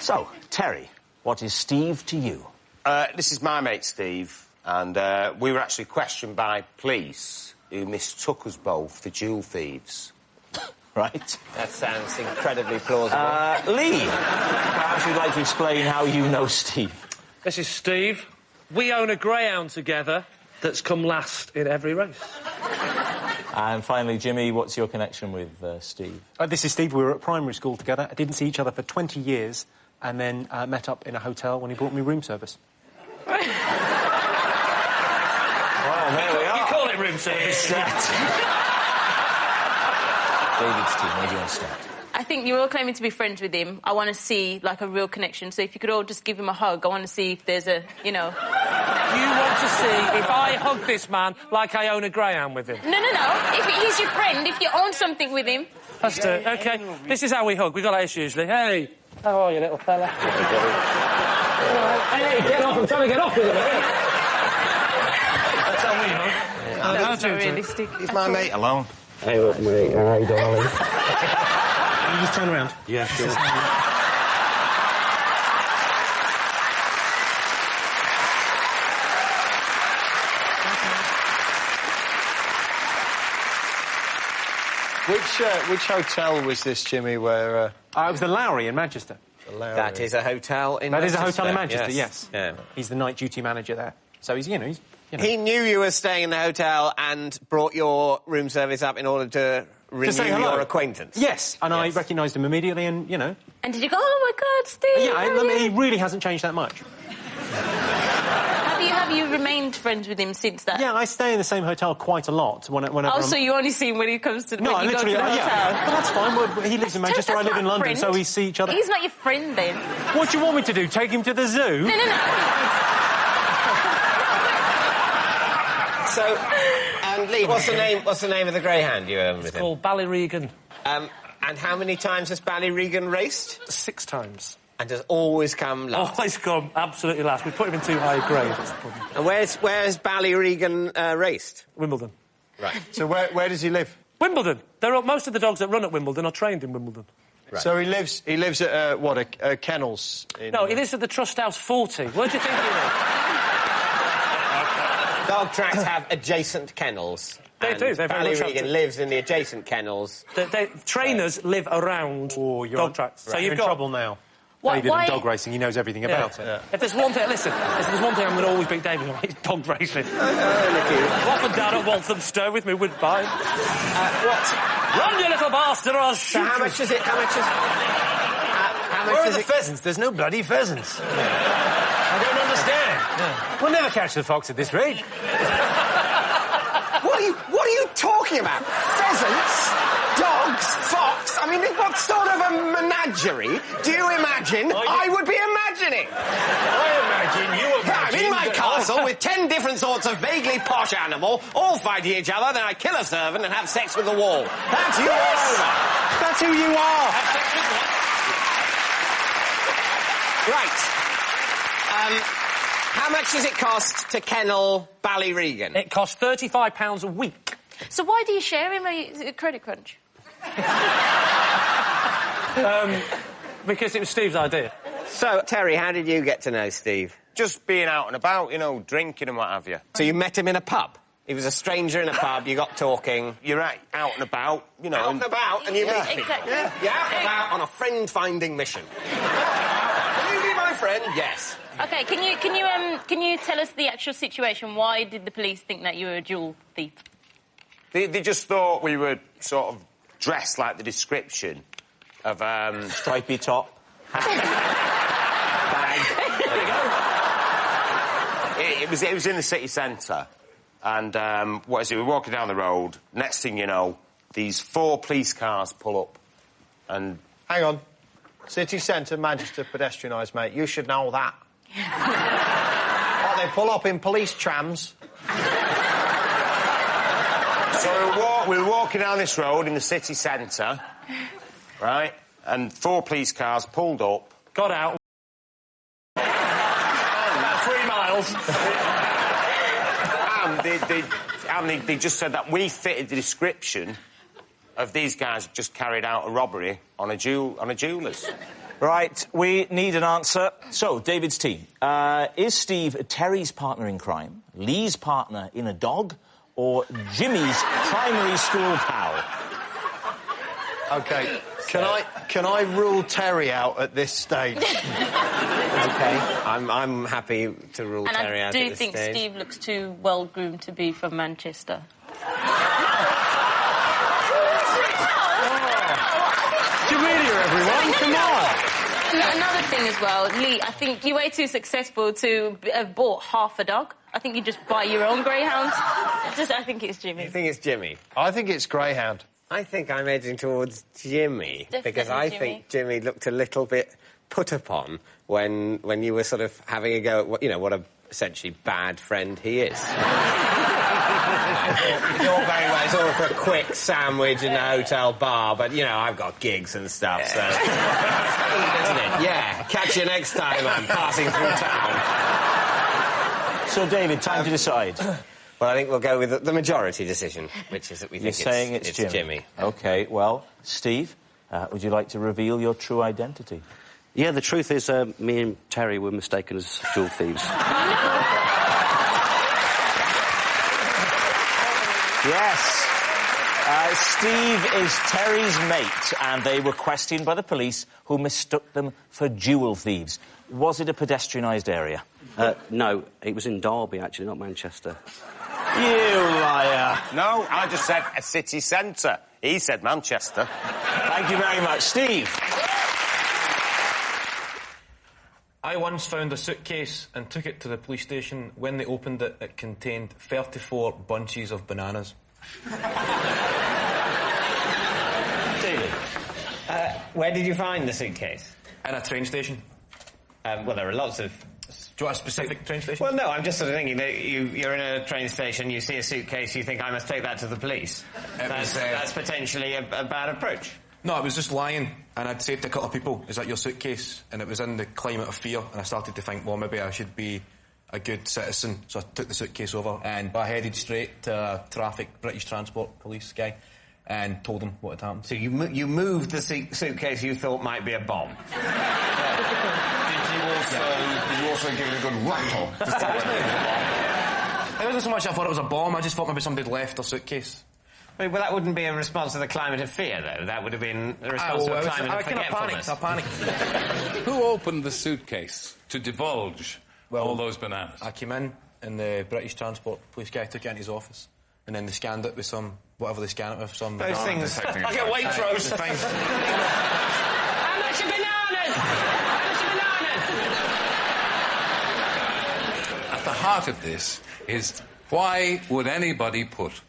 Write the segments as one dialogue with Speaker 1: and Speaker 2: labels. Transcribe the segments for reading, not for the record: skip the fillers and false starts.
Speaker 1: So, Terry, what is Steve to you?
Speaker 2: This is my mate Steve, and we were actually questioned by police who mistook us both for jewel thieves.
Speaker 1: Right.
Speaker 3: That sounds incredibly plausible.
Speaker 1: Lee, perhaps you'd like to explain how you know Steve.
Speaker 4: This is Steve. We own a greyhound together that's come last in every race.
Speaker 1: And finally, Jimmy, what's your connection with Steve?
Speaker 5: This is Steve. We were at primary school together. I didn't see each other for 20 years and then met up in a hotel when he brought me room service.
Speaker 1: Well, there we are.
Speaker 4: You call it room service?
Speaker 1: David's team, where do you want to start?
Speaker 6: I think you're all claiming to be friends with him. I want to see, like, a real connection. So if you could all just give him a hug, I want to see if there's a, you know...
Speaker 4: You want to see if I hug this man like I own a greyhound with him?
Speaker 6: No. If he's your friend, if you own something with him...
Speaker 4: That's it. OK, this is how we hug. We've got this usually. Hey, how are you, little fella? Hey, get off. I'm trying to get off with it. That's how we hug.
Speaker 6: That's not realistic.
Speaker 2: Leave my mate alone.
Speaker 3: Hey, look, mate. Hey, darling.
Speaker 5: Can you just turn around?
Speaker 3: Yeah, sure.
Speaker 7: Which hotel was this, Jimmy, where...
Speaker 5: It was the Lowry in Manchester.
Speaker 7: The Lowry.
Speaker 3: That is a hotel in
Speaker 5: That
Speaker 3: Manchester.
Speaker 5: is a hotel in Manchester, yes.
Speaker 3: Yeah.
Speaker 5: He's the night duty manager there. So he's, you know...
Speaker 3: He knew you were staying in the hotel and brought your room service up in order to renew your acquaintance.
Speaker 5: Yes, and I recognised him immediately and, you know...
Speaker 6: And did you go, oh, my God, Steve?
Speaker 5: Yeah, I mean, he really hasn't changed that much.
Speaker 6: Have you remained friends with him since that?
Speaker 5: Yeah, I stay in the same hotel quite a lot whenever
Speaker 6: Oh, so you only see him when he comes to...
Speaker 5: No,
Speaker 6: when you
Speaker 5: literally,
Speaker 6: go to the hotel?
Speaker 5: yeah. Well, that's fine. Well, he lives in Manchester, I live in London, so we see each other...
Speaker 6: He's not your friend, then.
Speaker 5: What do you want me to do, take him to the zoo?
Speaker 6: No.
Speaker 3: So, Lee, what's the name of the greyhound you own with him?
Speaker 4: It's called Ballyregan.
Speaker 3: And how many times has Ballyregan raced?
Speaker 4: 6 times.
Speaker 3: And has always come last?
Speaker 4: Always come absolutely last. We put him in too high a grade, that's the problem.
Speaker 3: And where's Ballyregan raced?
Speaker 4: Wimbledon.
Speaker 3: Right.
Speaker 7: So where does he live?
Speaker 4: Wimbledon. Most of the dogs that run at Wimbledon are trained in Wimbledon.
Speaker 7: Right. So he lives at, a kennels?
Speaker 4: No, he lives at the Trust House 40. Where do you think he lives?
Speaker 3: Dog tracks have adjacent kennels.
Speaker 4: They do, they're very much...
Speaker 3: Ballyregan lives in the adjacent kennels.
Speaker 4: Trainers live around dog tracks.
Speaker 5: So you're in trouble now. David and dog racing, he knows everything about it.
Speaker 4: Yeah. If there's one thing... Listen, if there's one thing I'm going to always beat David on, it's dog racing. Up and down at Walthamstow with me woodbine.
Speaker 3: What?
Speaker 4: Run, you little bastard, or I'll shoot
Speaker 3: So how much is it?
Speaker 5: Where are the pheasants? There's no bloody pheasants. I don't understand. We'll never catch the fox at this rate.
Speaker 3: What are you talking about? Pheasants? Dogs? Fox? I mean, what sort of a menagerie do you imagine I would be imagining? I'm in my castle with 10 different sorts of vaguely posh animal, all fighting each other, then I kill a servant and have sex with the wall. That's you all over.
Speaker 5: That's who you are.
Speaker 3: Right. How much does it cost to kennel Ballyregan?
Speaker 4: It costs £35 a week.
Speaker 6: So why do you share him? Is it a credit crunch?
Speaker 4: Because it was Steve's idea.
Speaker 3: So, Terry, how did you get to know Steve?
Speaker 2: Just being out and about, you know, drinking and what have you.
Speaker 3: So you met him in a pub? He was a stranger in a pub, you got talking.
Speaker 2: You're out and about, you know...
Speaker 3: Out and about, and you meet him.
Speaker 6: Exactly.
Speaker 3: Yeah. You're out and about on a friend-finding mission. Can you be my friend? Yes.
Speaker 6: OK, can you tell us the actual situation? Why did the police think that you were a jewel thief?
Speaker 2: They just thought we were sort of dressed like the description of,
Speaker 1: Stripy top.
Speaker 2: Bag. There you go. It was in the city centre. And, what is it, we're walking down the road. Next thing you know, these 4 police cars pull up. And...
Speaker 7: Hang on. City centre, Manchester, pedestrianised, mate. You should know that. They pull up in police trams.
Speaker 2: So we were walking down this road in the city centre, right? And 4 police cars pulled up.
Speaker 4: Got out. About 3 miles.
Speaker 2: And they just said that we fitted the description of these guys who just carried out a robbery on a jeweller's.
Speaker 1: Right, we need an answer. So, David's team. Is Steve Terry's partner in crime, Lee's partner in a dog, or Jimmy's primary school pal?
Speaker 7: OK, can I rule Terry out at this stage?
Speaker 3: OK. I'm happy to rule Terry out at this stage.
Speaker 6: And I do think Steve looks too well-groomed to be from Manchester.
Speaker 5: Everyone, come on!
Speaker 6: Another thing as well, Lee, I think you're way too successful to have bought half a dog. I think you just buy your own greyhound. I think it's Jimmy.
Speaker 3: You think it's Jimmy?
Speaker 7: I think it's greyhound.
Speaker 3: I think I'm edging towards Jimmy.
Speaker 6: Definitely
Speaker 3: because I think Jimmy looked a little bit put upon when you were sort of having a go at, what a essentially bad friend he is. It's all very well. It's all for a quick sandwich in a hotel bar, but, I've got gigs and stuff, so... Isn't it? Yeah. Catch you next time I'm passing through town.
Speaker 1: So, David, time to decide.
Speaker 3: Well, I think we'll go with the majority decision, which is that we think
Speaker 1: it's Jimmy. OK, well, Steve, would you like to reveal your true identity?
Speaker 8: Yeah, the truth is me and Terry were mistaken as jewel thieves.
Speaker 1: Yes. Steve is Terry's mate, and they were questioned by the police, who mistook them for jewel thieves. Was it a pedestrianised area?
Speaker 8: No, it was in Derby, actually, not Manchester.
Speaker 1: You liar.
Speaker 2: No, I just said a city centre. He said Manchester.
Speaker 1: Thank you very much. Steve.
Speaker 9: I once found a suitcase and took it to the police station. When they opened it, it contained 34 bunches of bananas.
Speaker 1: David.
Speaker 3: Where did you find the suitcase?
Speaker 9: In a train station.
Speaker 3: Well, there are lots of...
Speaker 9: Do you want a specific train station?
Speaker 3: Well, no, I'm just sort of thinking that you're in a train station, you see a suitcase, you think, I must take that to the police. That's potentially a bad approach.
Speaker 9: No, I was just lying, and I'd said to a couple of people, is that your suitcase? And it was in the climate of fear, and I started to think, well, maybe I should be a good citizen. So I took the suitcase over, and I headed straight to a British Transport police guy, and told him what had happened.
Speaker 3: So you moved the suitcase you thought might be a bomb?
Speaker 2: Did you also give it a good rattle?
Speaker 9: It wasn't so much I thought it was a bomb, I just thought maybe somebody had left their suitcase.
Speaker 3: Well, that wouldn't be a response to the climate of fear, though. That would have been a response to a climate of forgetfulness.
Speaker 9: I panicked.
Speaker 10: Who opened the suitcase to divulge all those bananas?
Speaker 9: I came in, and the British Transport police guy took it into his office, and then they scanned it with some... whatever they scan it with, some...
Speaker 3: Those things...
Speaker 9: Like a Waitrose.
Speaker 3: How much are bananas? How much are bananas?
Speaker 10: At the heart of this is, why would anybody put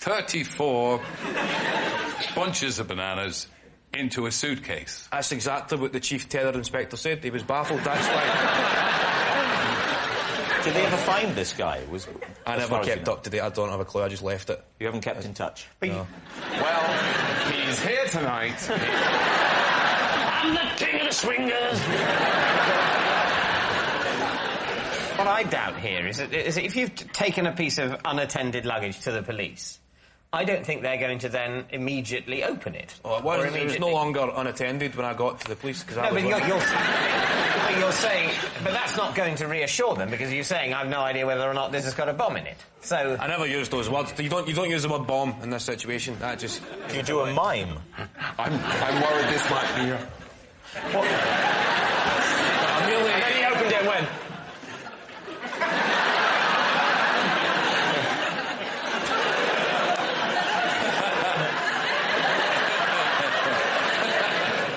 Speaker 10: 34 bunches of bananas into a suitcase?
Speaker 9: That's exactly what the Chief Terror Inspector said. He was baffled, that's why.
Speaker 1: Did they ever find this guy?
Speaker 9: I never kept up to date. I don't have a clue. I just left it.
Speaker 1: You haven't kept in touch?
Speaker 9: No.
Speaker 10: Well, he's here tonight.
Speaker 4: I'm the king of the swingers!
Speaker 3: What I doubt here is that if you've taken a piece of unattended luggage to the police, I don't think they're going to then immediately open it.
Speaker 9: Oh, it was no longer unattended when I got to the police, because
Speaker 3: you're saying... But that's not going to reassure them, because you're saying, I've no idea whether or not this has got a bomb in it. So...
Speaker 9: I never used those words. You don't use the word bomb in this situation. That just...
Speaker 1: Can you do a mime?
Speaker 10: I'm worried this might be...
Speaker 9: What? I'm really...
Speaker 3: And then he opened it when?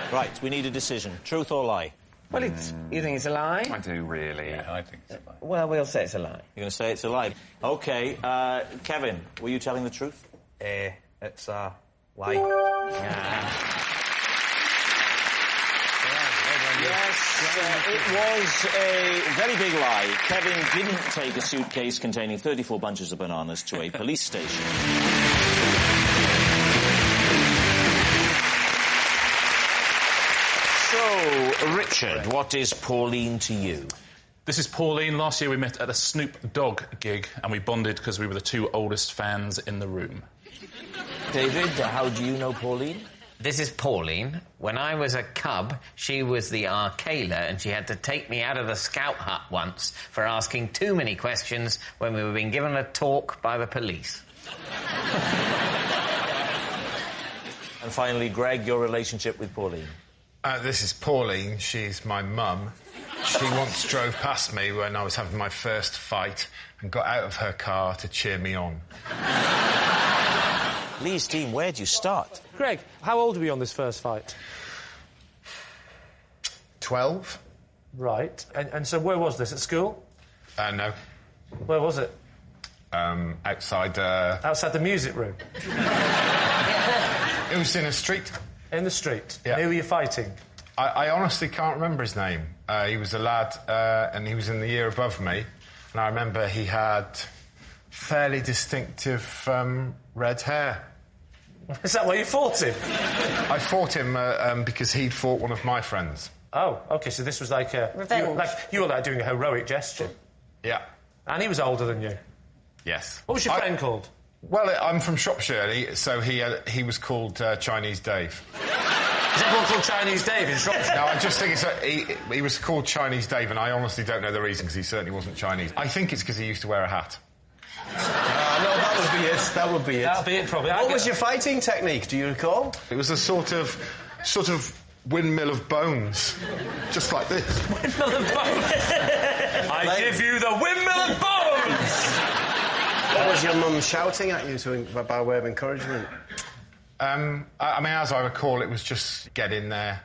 Speaker 1: Right, we need a decision. Truth or lie?
Speaker 3: Well, you think it's a lie?
Speaker 10: I do, really. Yeah, I think it's a lie.
Speaker 3: Well, we'll say it's a lie.
Speaker 1: You're going to say it's a lie. OK, Kevin, were you telling the truth?
Speaker 9: It's a lie.
Speaker 1: Yes, it was a very big lie. Kevin didn't take a suitcase containing 34 bunches of bananas to a police station. So, Richard, what is Pauline to you?
Speaker 11: This is Pauline. Last year we met at a Snoop Dogg gig and we bonded because we were the two oldest fans in the room.
Speaker 1: David, how do you know Pauline?
Speaker 12: This is Pauline. When I was a cub, she was the Arcala, and she had to take me out of the scout hut once for asking too many questions when we were being given a talk by the police.
Speaker 1: And finally, Greg, your relationship with Pauline.
Speaker 13: This is Pauline. She's my mum. She once drove past me when I was having my first fight and got out of her car to cheer me on.
Speaker 1: Lee's team, where do you start?
Speaker 4: Greg, how old were you on this first fight?
Speaker 13: 12.
Speaker 4: Right. And so where was this, at school?
Speaker 13: No.
Speaker 4: Where was it?
Speaker 13: Outside...
Speaker 4: Outside the music room?
Speaker 13: It was in a street.
Speaker 4: In the street?
Speaker 13: Yeah.
Speaker 4: Who were you fighting?
Speaker 13: I honestly can't remember his name. He was a lad, and he was in the year above me. And I remember he had fairly distinctive red hair.
Speaker 4: Is that why you fought him?
Speaker 13: I fought him because he'd fought one of my friends.
Speaker 4: Oh, OK, so this was like a... You were like doing a heroic gesture.
Speaker 13: Yeah.
Speaker 4: And he was older than you?
Speaker 13: Yes.
Speaker 4: What was your friend called?
Speaker 13: Well, I'm from Shropshire, so he was called Chinese Dave.
Speaker 4: Is everyone called Chinese Dave in Shropshire?
Speaker 13: No, I just think he was called Chinese Dave, and I honestly don't know the reason, because he certainly wasn't Chinese. I think it's because he used to wear a hat.
Speaker 7: No, that would be it. That would be it.
Speaker 4: That'll be it, probably.
Speaker 7: What was your fighting technique, do you recall?
Speaker 13: It was a sort of windmill of bones. Just like this.
Speaker 4: Windmill of bones? I give you the windmill of bones!
Speaker 7: What was your mum shouting at you by way of encouragement?
Speaker 13: I mean, as I recall, it was just get in there.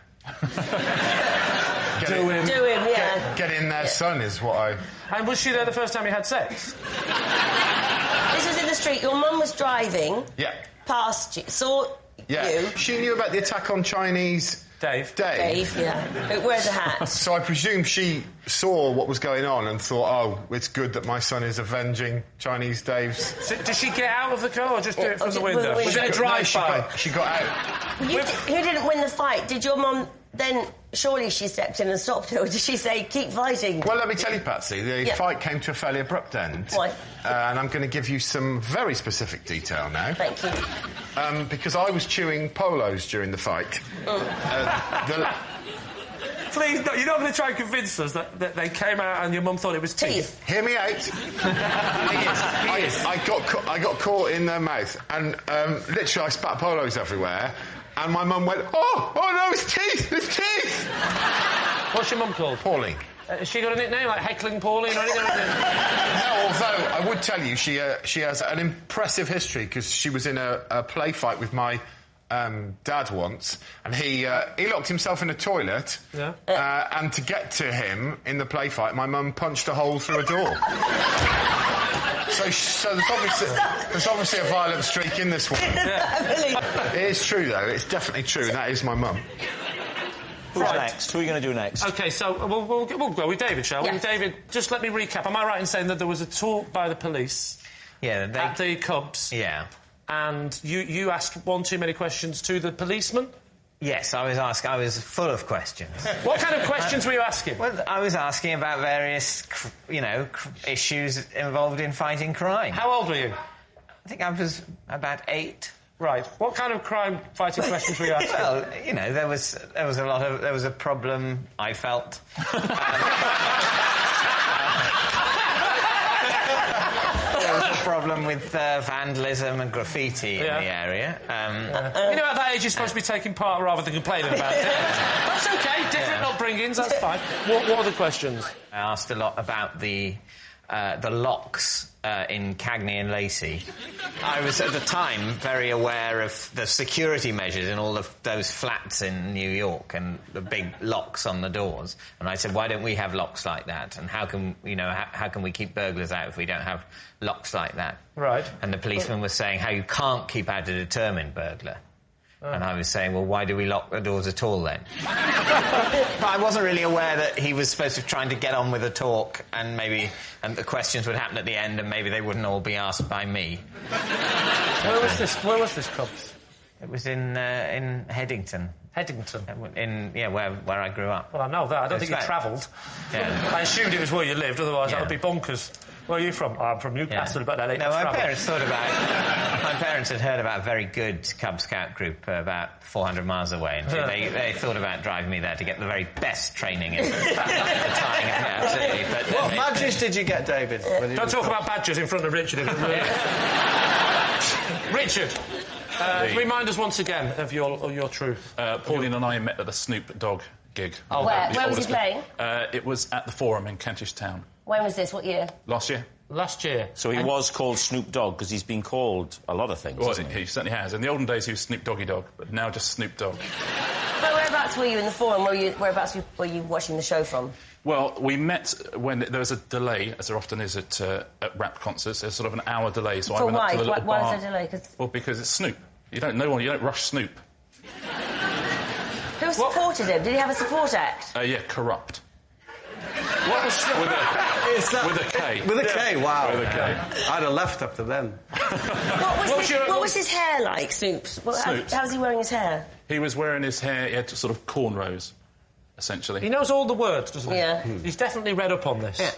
Speaker 4: Do him, yeah.
Speaker 13: Get in there, son, is what I...
Speaker 4: And was she there the first time you had sex?
Speaker 14: This was in the street. Your mum was driving...
Speaker 13: Yeah.
Speaker 14: ...past you, saw you...
Speaker 13: She knew about the attack on Chinese...
Speaker 4: Dave,
Speaker 14: yeah. Who wears a hat.
Speaker 13: So I presume she saw what was going on and thought, oh, it's good that my son is avenging Chinese Dave's...
Speaker 4: So, did she get out of the car or just do it from the window? Was it a drive-by?
Speaker 13: She got out.
Speaker 14: Who didn't win the fight? Did your mum then... Surely she stepped in and stopped her, or did she say, keep fighting?
Speaker 13: Well, let me tell you, Patsy, the fight came to a fairly abrupt end.
Speaker 14: Why?
Speaker 13: And I'm going to give you some very specific detail now.
Speaker 14: Thank you.
Speaker 13: Because I was chewing polos during the fight.
Speaker 4: Please, no, you're not going to try and convince us that they came out and your mum thought it was teeth.
Speaker 13: Hear me out. I got caught in their mouth, and literally I spat polos everywhere. And my mum went, oh no, it's teeth! It's teeth!
Speaker 4: What's your mum called?
Speaker 13: Pauline.
Speaker 4: Has she got a nickname, like Heckling Pauline or anything?
Speaker 13: No, although I would tell you she has an impressive history, because she was in a play fight with my dad once, and he locked himself in a toilet, and to get to him in the play fight, my mum punched a hole through a door. So there's obviously a violent streak in this one. It is true, though. It's definitely true. That is my mum.
Speaker 1: Who's next? Who are you going to do next?
Speaker 4: OK, so we'll go with David, shall we?
Speaker 14: Yes.
Speaker 4: David, just let me recap. Am I right in saying that there was a talk by the police at the Cubs?
Speaker 12: Yeah.
Speaker 4: And you asked one too many questions to the policeman?
Speaker 12: Yes, I was full of questions.
Speaker 4: What kind of questions were you asking?
Speaker 12: Well, I was asking about various, issues involved in fighting crime.
Speaker 4: How old were you?
Speaker 12: I think I was about 8.
Speaker 4: Right. What kind of crime-fighting questions were you asking?
Speaker 12: Well, there was a problem, I felt. There was a problem with vandalism and graffiti in the area.
Speaker 4: At that age, you're supposed to be taking part rather than complaining about it. That's OK. Different upbringings, that's fine. What are the questions?
Speaker 12: I asked a lot about the locks in Cagney and Lacey. I was, at the time, very aware of the security measures in all of those flats in New York and the big locks on the doors. And I said, why don't we have locks like that? And how can we keep burglars out if we don't have locks like that?
Speaker 4: Right.
Speaker 12: And the policeman was saying how you can't keep out a determined burglar. And I was saying, well, why do we lock the doors at all, then? But I wasn't really aware that he was supposed to be trying to get on with a talk, and the questions would happen at the end, and maybe they wouldn't all be asked by me.
Speaker 4: Where was this Cubs?
Speaker 12: It was in Headington.
Speaker 4: Headington?
Speaker 12: Where I grew up.
Speaker 4: Well, I know that. I don't think you travelled.
Speaker 12: Yeah.
Speaker 4: I assumed it was where you lived, otherwise that would be bonkers. Where are you from? I'm from Newcastle, but I
Speaker 12: my parents thought about it. My My parents had heard about a very good Cub Scout group about 400 miles away, and they thought about driving me there to get the very best training and tying. Absolutely. But
Speaker 7: what badges did you get, David?
Speaker 4: Don't talk about badges in front of Richard. Richard, remind us once again of your truth.
Speaker 11: Pauline and I met at a Snoop Dogg gig.
Speaker 14: Oh, where was he playing?
Speaker 11: It was at the Forum in Kentish Town.
Speaker 14: When was this? What year?
Speaker 11: Last year.
Speaker 4: Last year.
Speaker 1: So he was called Snoop Dogg because he's been called a lot of things,
Speaker 11: Well,
Speaker 1: hasn't
Speaker 11: he certainly has. In the olden days, he was Snoop Doggy Dogg, but now just Snoop Dogg.
Speaker 14: But whereabouts were you in the Forum? Whereabouts were you watching the show from?
Speaker 11: Well, we met when there was a delay, as there often is at rap concerts. There's sort of an hour delay, so I went up to the little bar.
Speaker 14: Why is there a delay?
Speaker 11: Well, because it's Snoop. You don't rush Snoop.
Speaker 14: Who supported him? Did he have a support act?
Speaker 11: Yeah, Corrupt.
Speaker 3: What was
Speaker 11: with a K.
Speaker 3: With a K, wow.
Speaker 11: With a K.
Speaker 3: I'd have left after them.
Speaker 14: What was his hair like, Snoop's? How was he wearing his hair?
Speaker 11: He was wearing his hair, he had sort of cornrows, essentially.
Speaker 4: He knows all the words, doesn't he?
Speaker 14: Yeah.
Speaker 4: He's definitely read up on this.
Speaker 14: Yeah.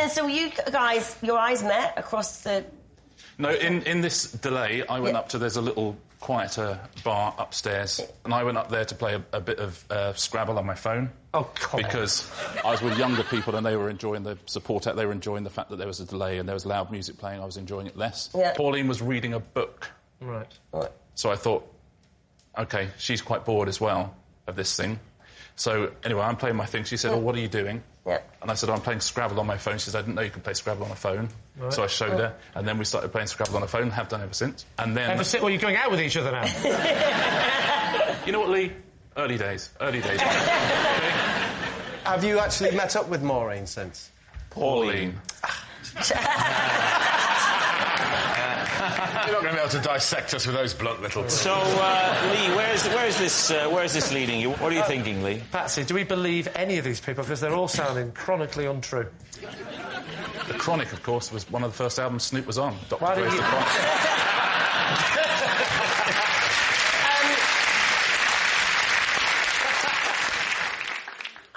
Speaker 14: So you guys, your eyes met across the...
Speaker 11: No, in this delay, I went up to... There's a little quieter bar upstairs, and I went up there to play a bit of Scrabble on my phone.
Speaker 4: Oh, come
Speaker 11: Because I was with younger people, and they were enjoying the support act. They were enjoying the fact that there was a delay and there was loud music playing. I was enjoying it less.
Speaker 14: Yeah.
Speaker 11: Pauline was reading a book.
Speaker 4: Right.
Speaker 11: So I thought, OK, she's quite bored as well of this thing. So, anyway, I'm playing my thing. She said, what are you doing?
Speaker 14: Yeah.
Speaker 11: And I said, I'm playing Scrabble on my phone. She said, I didn't know you could play Scrabble on a phone.
Speaker 4: Right.
Speaker 11: So I showed her, and then we started playing Scrabble on a phone, have done ever since. And then...
Speaker 4: Ever since? Well, you're going out with each other now.
Speaker 11: You know what, Lee? Early days.
Speaker 7: Have you actually met up with Maureen since?
Speaker 11: Pauline.
Speaker 13: You're not going to be able to dissect us with those blunt little...
Speaker 1: So, Lee, where's this leading you? What are you thinking, Lee?
Speaker 4: Patsy, do we believe any of these people? Because they're all sounding chronically untrue.
Speaker 11: The Chronic, of course, was one of the first albums Snoop was on. Dr.
Speaker 4: Why did
Speaker 11: Dre's
Speaker 4: you...
Speaker 11: The Chronic.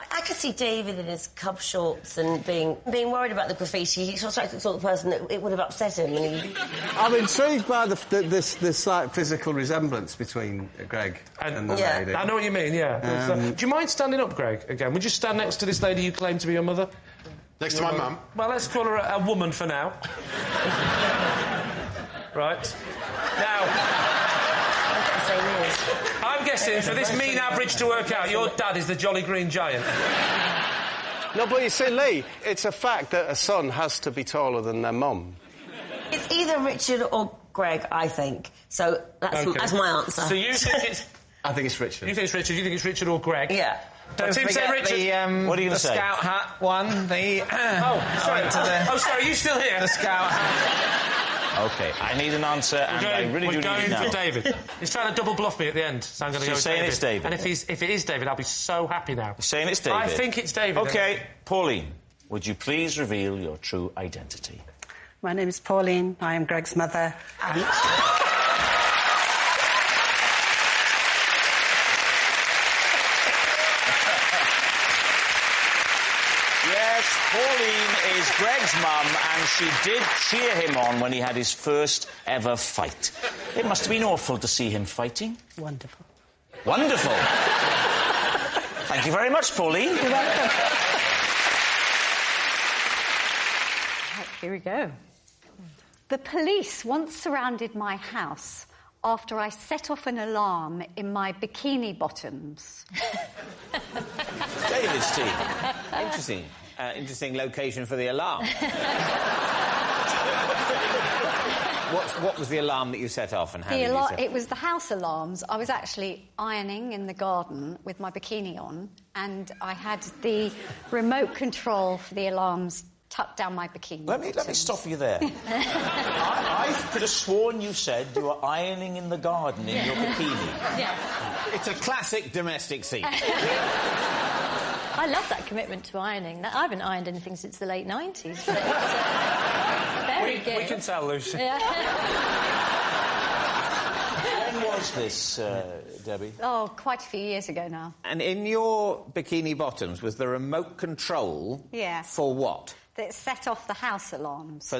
Speaker 14: I could see David in his Cub shorts and being worried about the graffiti. He sort of like the sort of person that it would have upset him. And
Speaker 3: I'm intrigued by this like physical resemblance between Greg and the lady.
Speaker 4: I know what you mean. Yeah. Do you mind standing up, Greg? Again, would you stand next to this lady you claim to be your mother?
Speaker 13: Next to my mum?
Speaker 4: Well, let's call her a woman for now. Right. Now... I'm guessing, for this mean average to work out, your dad is the Jolly Green Giant.
Speaker 3: No, but you see, Lee, it's a fact that a son has to be taller than their mum.
Speaker 14: it's either Richard or Greg, I think. So that's my answer.
Speaker 4: So you think it's...
Speaker 3: I think it's Richard.
Speaker 4: You think it's Richard? You think it's Richard or Greg?
Speaker 14: Yeah.
Speaker 12: Don't
Speaker 4: Tim,
Speaker 12: forget
Speaker 4: say Richard.
Speaker 1: What are you going to say?
Speaker 12: The Scout hat one.
Speaker 4: Oh, sorry, are you still here?
Speaker 12: The Scout hat.
Speaker 1: OK, I need an answer, and I really do need it now.
Speaker 4: We're going for David. He's trying to double bluff me at the end, so I'm going to go with
Speaker 1: saying
Speaker 4: David.
Speaker 1: It's David.
Speaker 4: And if it is David, I'll be so happy now.
Speaker 1: You're saying it's David?
Speaker 4: I think it's David.
Speaker 1: OK, Pauline, would you please reveal your true identity?
Speaker 15: My name is Pauline. I am Greg's mother. And...
Speaker 1: Yes, Pauline is Greg's mum, and she did cheer him on when he had his first ever fight. It must have been awful to see him fighting.
Speaker 15: Wonderful.
Speaker 1: Wonderful. Thank you very much, Pauline.
Speaker 15: You're welcome. Right, here we go.
Speaker 16: The police once surrounded my house after I set off an alarm in my bikini bottoms.
Speaker 1: David's team.
Speaker 17: Interesting. Interesting location for the alarm. What was the alarm that you set off, and how did you set
Speaker 16: It was the house alarms. I was actually ironing in the garden with my bikini on, and I had the remote control for the alarms tucked down my bikini.
Speaker 1: Let me stop you there. I could have sworn you said you were ironing in the garden in your bikini.
Speaker 17: Yes. It's a classic domestic scene.
Speaker 18: I love that commitment to ironing. I haven't ironed anything since the late 90s. But very good.
Speaker 4: We can tell, Lucy.
Speaker 18: Yeah.
Speaker 1: When was this, Debbie?
Speaker 16: Oh, quite a few years ago now.
Speaker 17: And in your bikini bottoms, was the remote control
Speaker 16: Yeah.
Speaker 17: for what?
Speaker 16: That set off the house alarms.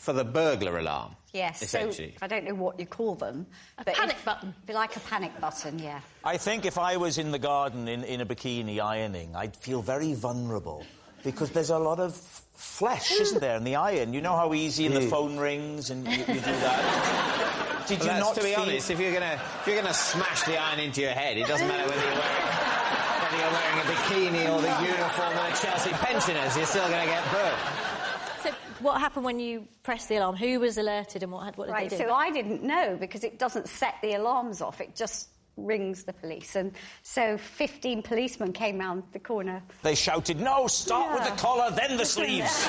Speaker 12: for the burglar alarm.
Speaker 16: Yes, so
Speaker 12: essentially.
Speaker 16: I don't know what you call them.
Speaker 18: A panic button.
Speaker 16: Be like a panic button, yeah.
Speaker 1: I think if I was in the garden in a bikini ironing, I'd feel very vulnerable because there's a lot of flesh, isn't there, in the iron? You know how easy the phone rings and you do that? Did you not
Speaker 12: to be
Speaker 1: feel...
Speaker 12: honest, if you're gonna smash the iron into your head, it doesn't matter whether you're wearing a bikini or the uniform of the Chelsea pensioners, you're still going to get burnt.
Speaker 18: So what happened when you pressed the alarm? Who was alerted and what did they do?
Speaker 16: So I didn't know because it doesn't set the alarms off. It just rings the police. And so 15 policemen came round the corner.
Speaker 1: They shouted, no, start with the collar, then the sleeves.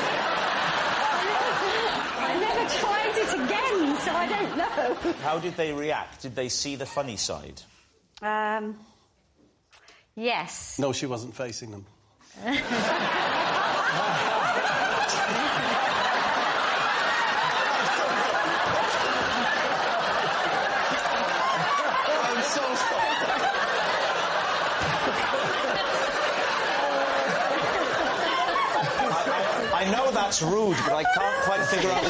Speaker 16: I never tried it again, so I don't know.
Speaker 1: How did they react? Did they see the funny side?
Speaker 16: Yes.
Speaker 19: No, she wasn't facing them.
Speaker 1: I'm so sorry. I know that's rude, but I can't quite figure out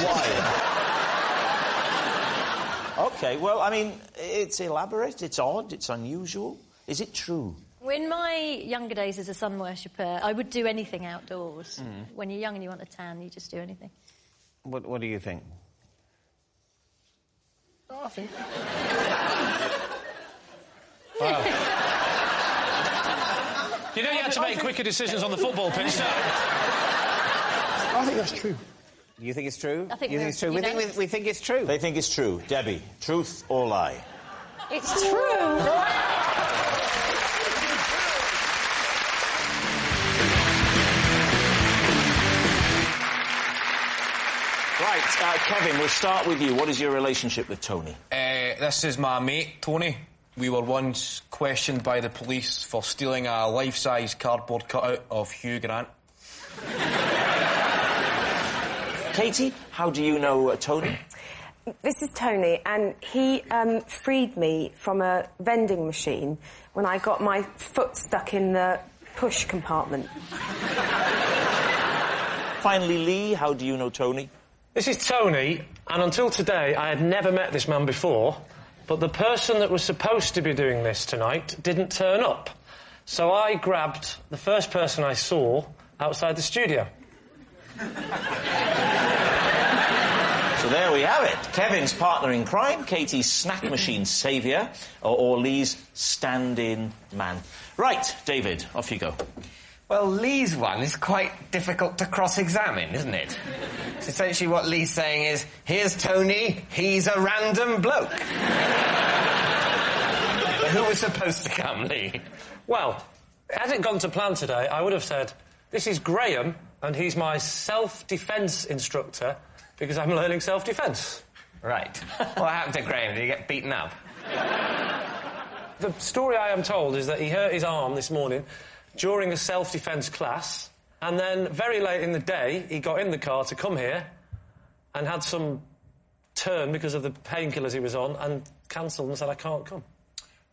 Speaker 1: why. OK, well, I mean, it's elaborate, it's odd, it's unusual. Is it true?
Speaker 18: In my younger days as a sun worshipper, I would do anything outdoors. When you're young and you want a tan, you just do anything.
Speaker 12: What do you think?
Speaker 4: Oh, I think...
Speaker 1: Wow.
Speaker 4: You know you had to make quicker decisions on the football pitch, don't you?
Speaker 19: I think that's true.
Speaker 12: You think it's true?
Speaker 18: I think
Speaker 12: you think it's true? We think it's true.
Speaker 1: They think it's true. Debbie, truth or lie?
Speaker 16: It's true.
Speaker 1: Right, Kevin, we'll start with you. What is your relationship with Tony?
Speaker 9: This is my mate, Tony. We were once questioned by the police for stealing a life-size cardboard cutout of Hugh Grant.
Speaker 1: Katy, how do you know Tony?
Speaker 20: This is Tony, and he freed me from a vending machine when I got my foot stuck in the push compartment.
Speaker 1: Finally, Lee, how do you know Tony?
Speaker 4: This is Tony, and until today, I had never met this man before, but the person that was supposed to be doing this tonight didn't turn up. So I grabbed the first person I saw outside the studio.
Speaker 1: So there we have it. Kevin's partner in crime, Katy's snack machine saviour, or Lee's stand-in man. Right, David, off you go.
Speaker 12: Well, Lee's one is quite difficult to cross-examine, isn't it? So essentially what Lee's saying is, here's Tony, he's a random bloke. But who was supposed to come, Lee?
Speaker 4: Well, had it gone to plan today, I would have said, this is Graham, and he's my self-defence instructor, because I'm learning self-defence.
Speaker 12: Right. What happened to Graham? Did he get beaten up?
Speaker 4: The story I am told is that he hurt his arm this morning during a self-defence class, and then very late in the day, he got in the car to come here and had some turn because of the painkillers he was on and cancelled and said, I can't come.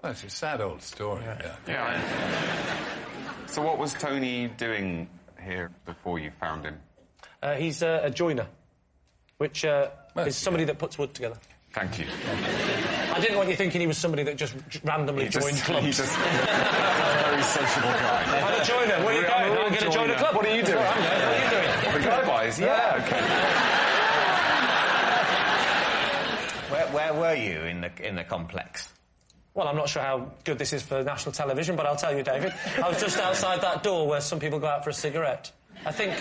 Speaker 10: Well, it's a sad old story.
Speaker 21: Yeah. So what was Tony doing here before you found him?
Speaker 4: He's a joiner, which is somebody that puts wood together.
Speaker 21: Thank you.
Speaker 4: I didn't want you thinking he was somebody that just randomly joined clubs.
Speaker 21: He's just a very sociable guy.
Speaker 4: I'm a joiner. Where are you going? I'm going to join a club.
Speaker 21: What are you doing?
Speaker 4: What are you doing?
Speaker 21: The guy buys. Yeah,
Speaker 12: OK. Where were you in the complex?
Speaker 4: Well, I'm not sure how good this is for national television, but I'll tell you, David. I was just outside that door where some people go out for a cigarette. I think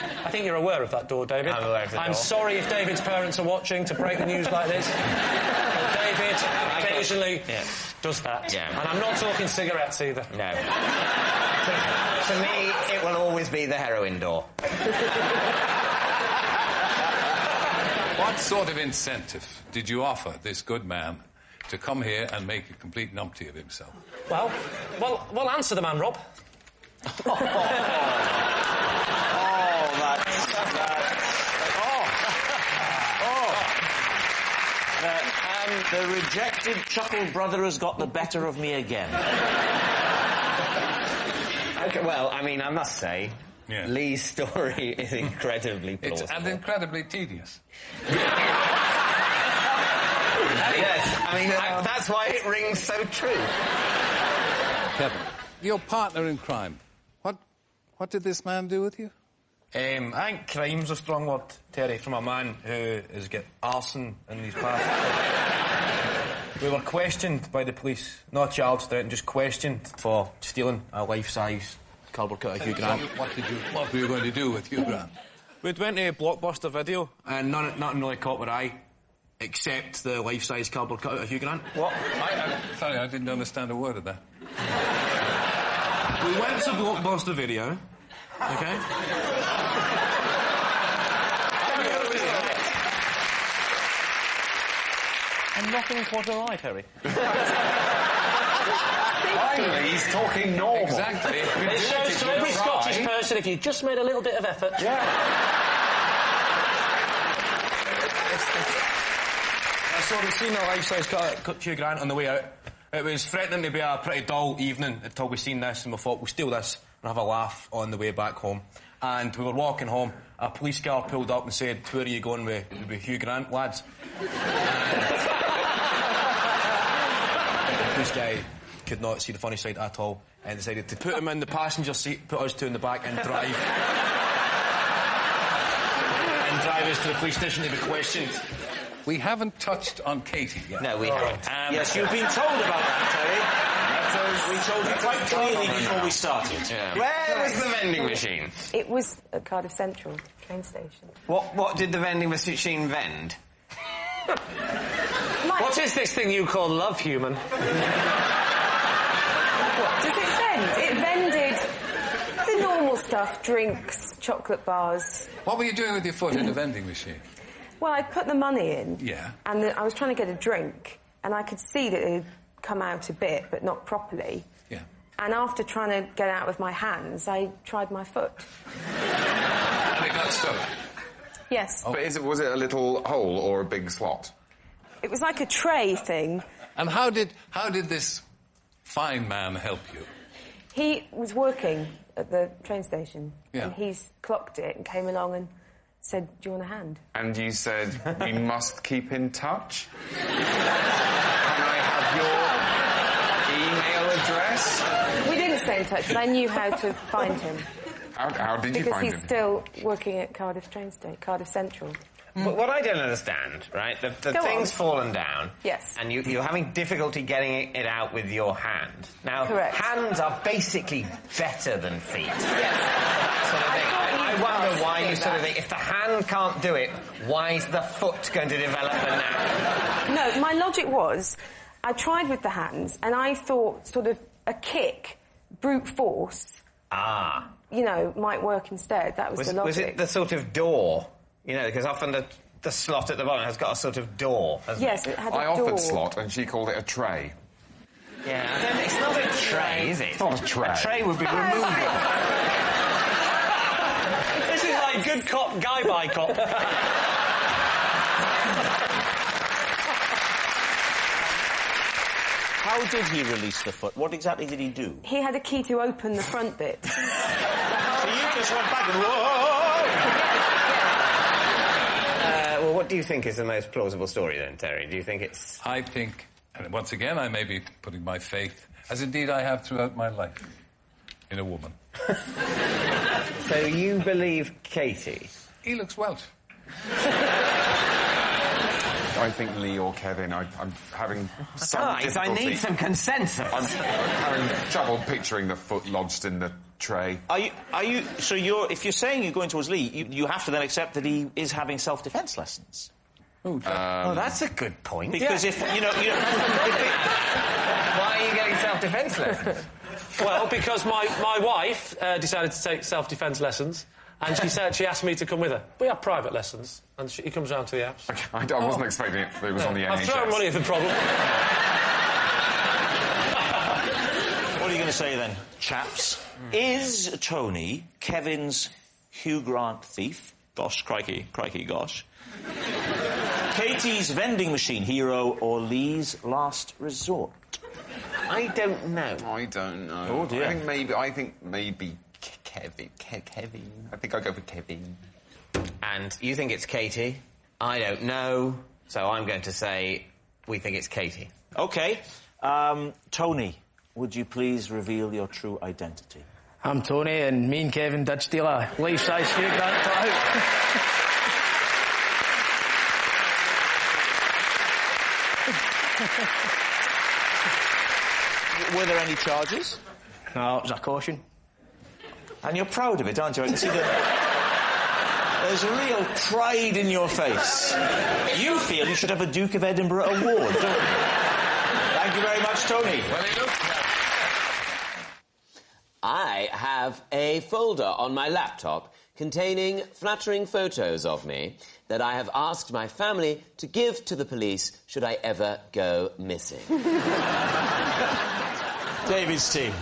Speaker 4: you're aware of that door, David.
Speaker 12: I'm aware of the door.
Speaker 4: I'm sorry if David's parents are watching to break the news like this. But David occasionally does that.
Speaker 12: Yeah.
Speaker 4: And I'm not talking cigarettes either.
Speaker 12: No. To me, it will always be the heroin door.
Speaker 10: What sort of incentive did you offer this good man to come here and make a complete numpty of himself?
Speaker 4: Well, answer the man, Rob.
Speaker 1: The rejected chuckle brother has got the better of me again.
Speaker 12: OK, well, I mean, I must say,
Speaker 10: Yeah.
Speaker 12: Lee's story is incredibly plausible.
Speaker 10: And incredibly tedious.
Speaker 12: Yes, I mean, that's why it rings so true.
Speaker 10: Kevin, your partner in crime, what did this man do with you?
Speaker 4: I think crime's a strong word, Terry, from a man who has got arson in his past. We were questioned by the police, not charged, just questioned for stealing a life-size cardboard cutout of Hugh Grant.
Speaker 10: What were you going to do with Hugh Grant?
Speaker 4: We'd went to Blockbuster Video, and nothing really caught our eye, except the life-size cardboard cutout of Hugh Grant.
Speaker 10: What? Sorry, I didn't understand a word of that.
Speaker 4: We went to Blockbuster Video, okay? And nothing caught our eye, Terry.
Speaker 21: Finally, he's talking normal.
Speaker 10: Exactly.
Speaker 4: It shows to every Scottish person if you just made a little bit of effort.
Speaker 21: Yeah.
Speaker 4: So we've seen the life-size cut Hugh Grant on the way out. It was threatening to be a pretty dull evening until we seen this, and we thought we'll steal this and have a laugh on the way back home. And we were walking home, a police car pulled up and said, "Where are you going with Hugh Grant, lads?" The police guy could not see the funny side at all and decided to put him in the passenger seat, put us two in the back and drive. And drive us to the police station to be questioned.
Speaker 10: We haven't touched on Katy yet.
Speaker 12: No, we haven't.
Speaker 1: Yes, you've been told about that, Terry. We told you quite clearly before we started.
Speaker 12: Yeah. Where was the vending machine?
Speaker 20: It was at Cardiff Central train station.
Speaker 12: What did the vending machine vend?
Speaker 4: What is this thing you call love, human?
Speaker 20: What does it vend? It vended the normal stuff, drinks, chocolate bars.
Speaker 10: What were you doing with your foot in the vending machine?
Speaker 20: Well, I put the money in.
Speaker 10: Yeah.
Speaker 20: And I was trying to get a drink, and I could see that it had come out a bit, but not properly.
Speaker 10: Yeah.
Speaker 20: And after trying to get out with my hands, I tried my foot.
Speaker 10: And it got stuck?
Speaker 20: Yes.
Speaker 21: But was it a little hole or a big slot?
Speaker 20: It was like a tray thing.
Speaker 10: And how did this fine man help you?
Speaker 20: He was working at the train station,
Speaker 10: Yeah.
Speaker 20: and he's clocked it and came along and said, "Do you want a hand?"
Speaker 21: And you said, "We must keep in touch. Can I have your email address?"
Speaker 20: We didn't stay in touch, but I knew how to find him.
Speaker 21: How did you
Speaker 20: Because
Speaker 21: find
Speaker 20: he's
Speaker 21: him?
Speaker 20: still working at Cardiff train station, Cardiff Central.
Speaker 12: But what I don't understand, right? The
Speaker 20: Go
Speaker 12: thing's
Speaker 20: on.
Speaker 12: fallen down.
Speaker 20: Yes.
Speaker 12: And you're having difficulty getting it out with your hand. Now,
Speaker 20: Correct.
Speaker 12: hands are basically better than feet.
Speaker 20: Yes.
Speaker 12: Sort of thing. I wonder why you sort of
Speaker 20: that.
Speaker 12: think, if the hand can't do it, why is the foot going to develop a knack?
Speaker 20: No, my logic was, I tried with the hands, and I thought sort of a kick, brute force, might work instead. That was the logic.
Speaker 12: Was it the sort of door? You know, because often the slot at the bottom has got a sort of door, hasn't
Speaker 20: Yes,
Speaker 12: it?
Speaker 20: it had a
Speaker 21: I
Speaker 20: door.
Speaker 21: offered slot and she called it a tray.
Speaker 12: Yeah, it's not a tray, is it?
Speaker 21: It's not a tray.
Speaker 12: A tray would be removable.
Speaker 4: This is like good cop, guy by cop.
Speaker 1: How did he release the foot? What exactly did he do?
Speaker 20: He had a key to open the front bit.
Speaker 1: So you just went back and whoa!
Speaker 12: Well, what do you think is the most plausible story then, Terry? Do you think it's...
Speaker 10: I think, and once again, I may be putting my faith, as indeed I have throughout my life, in a woman.
Speaker 12: So you believe Katy?
Speaker 10: He looks Welsh.
Speaker 21: I think Lee or Kevin. I'm having some difficulty.
Speaker 12: I need some consensus.
Speaker 21: I'm having trouble picturing the foot lodged in the tray.
Speaker 1: So if you're saying you're going towards Lee, you have to then accept that he is having self-defence lessons.
Speaker 12: Oh, that's a good point.
Speaker 1: Because if
Speaker 12: Why are you getting self-defence lessons?
Speaker 4: Well, because my wife decided to take self-defence lessons, and she asked me to come with her. We have private lessons, and he comes round to the house.
Speaker 21: Okay, I wasn't expecting it. It was on the NHS.
Speaker 4: I've thrown money at the problem.
Speaker 1: What are you going to say then, chaps? Is Tony Kevin's Hugh Grant thief? Gosh, crikey, gosh. Katy's vending machine hero or Lee's last resort?
Speaker 12: I don't know.
Speaker 21: I don't know.
Speaker 1: Oh, dear.
Speaker 21: I think maybe Kevin. I think I'll go for Kevin.
Speaker 12: And you think it's Katy. I don't know, so I'm going to say we think it's Katy.
Speaker 1: OK. Tony, would you please reveal your true identity?
Speaker 5: I'm Tony, and me and Kevin did steal a life-size Hugh Grant cutout.
Speaker 1: Were there any charges?
Speaker 5: No, it was a caution.
Speaker 1: And you're proud of it, aren't you? I can see that there's a real pride in your face. You feel you should have a Duke of Edinburgh award, don't you? Thank you very much, Tony.
Speaker 22: I have a folder on my laptop containing flattering photos of me that I have asked my family to give to the police should I ever go missing.
Speaker 1: Davies' team.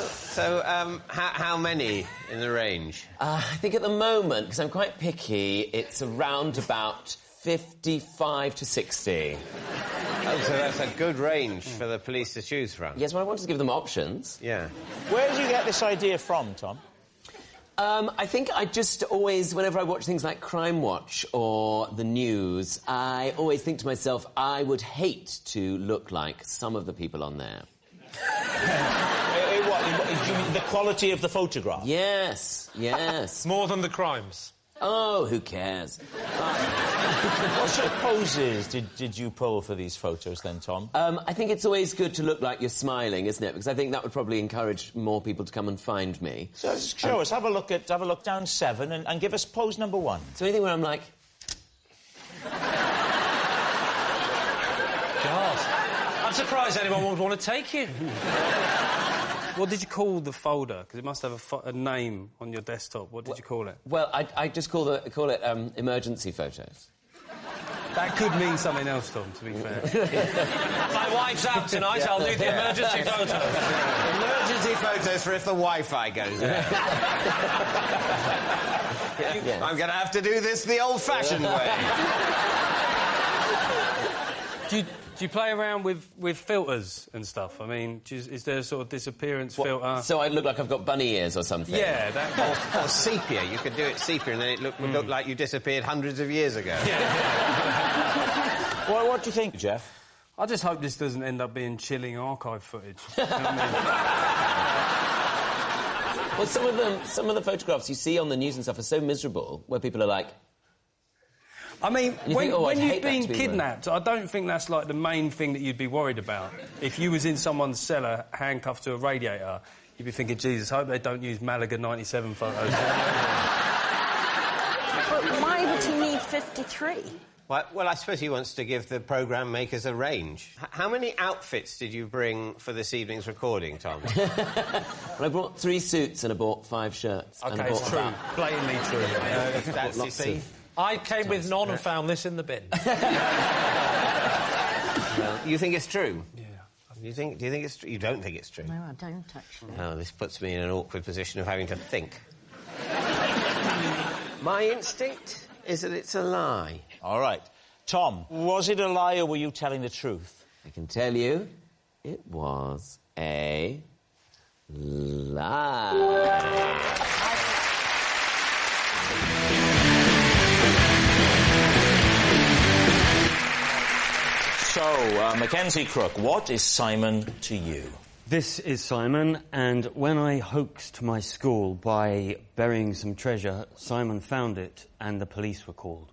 Speaker 12: So, how many in the range?
Speaker 22: I think at the moment, because I'm quite picky, it's around about 55 to 60.
Speaker 12: Oh, so that's a good range for the police to choose from.
Speaker 22: Yes, well, I wanted to give them options.
Speaker 12: Yeah.
Speaker 1: Where did you get this idea from, Tom?
Speaker 22: I think I just always, whenever I watch things like Crime Watch or the news, I always think to myself, I would hate to look like some of the people on there.
Speaker 1: What, do you mean the quality of the photograph?
Speaker 22: Yes, yes.
Speaker 4: More than the crimes?
Speaker 22: Oh, who cares?
Speaker 1: What sort of poses did you pull for these photos then, Tom?
Speaker 22: I think it's always good to look like you're smiling, isn't it? Because I think that would probably encourage more people to come and find me.
Speaker 1: So show us, have a look down 7 and give us pose number 1.
Speaker 22: So anything where I'm like...
Speaker 4: God. I'm surprised anyone would want to take you.
Speaker 23: What did you call the folder? Because it must have a name on your desktop. What did you call it?
Speaker 22: Well, I just call it emergency photos.
Speaker 23: That could mean something else, Tom, to be fair.
Speaker 4: My wife's out tonight, I'll need the emergency photos.
Speaker 12: Emergency photos for if the Wi-Fi goes out. I'm going to have to do this the old-fashioned way.
Speaker 23: Do you play around with filters and stuff? I mean, is there a sort of disappearance filter?
Speaker 22: So I look like I've got bunny ears or something?
Speaker 23: Yeah,
Speaker 12: or sepia. You could do it sepia and then it would look like you disappeared hundreds of years ago.
Speaker 23: Yeah.
Speaker 1: What do you think, Jeff?
Speaker 23: I just hope this doesn't end up being chilling archive footage. You know what I mean?
Speaker 22: Well, some of the photographs you see on the news and stuff are so miserable, where people are like...
Speaker 23: I mean, when you've been
Speaker 22: be
Speaker 23: kidnapped, I don't think that's, like, the main thing that you'd be worried about. If you was in someone's cellar, handcuffed to a radiator, you'd be thinking, Jesus, I hope they don't use Malaga 97 photos.
Speaker 20: But why would he need 53?
Speaker 12: Well, I suppose he wants to give the programme makers a range. How many outfits did you bring for this evening's recording, Tom?
Speaker 22: Well, I brought 3 suits and I bought 5 shirts.
Speaker 23: OK,
Speaker 22: and I bought
Speaker 23: it's true. Blatantly true.
Speaker 12: That's you see.
Speaker 4: I came with none and found this in the bin.
Speaker 12: Well, you think it's true?
Speaker 23: Yeah.
Speaker 12: Do you think it's true? You don't think it's true?
Speaker 18: No, I don't, actually.
Speaker 12: Oh, this puts me in an awkward position of having to think. My instinct is that it's a lie.
Speaker 1: All right. Tom, was it a lie or were you telling the truth?
Speaker 22: I can tell you, it was a lie.
Speaker 1: So, Mackenzie, Crook, what is Simon to you?
Speaker 24: This is Simon, and when I hoaxed my school by burying some treasure, Simon found it and the police were called.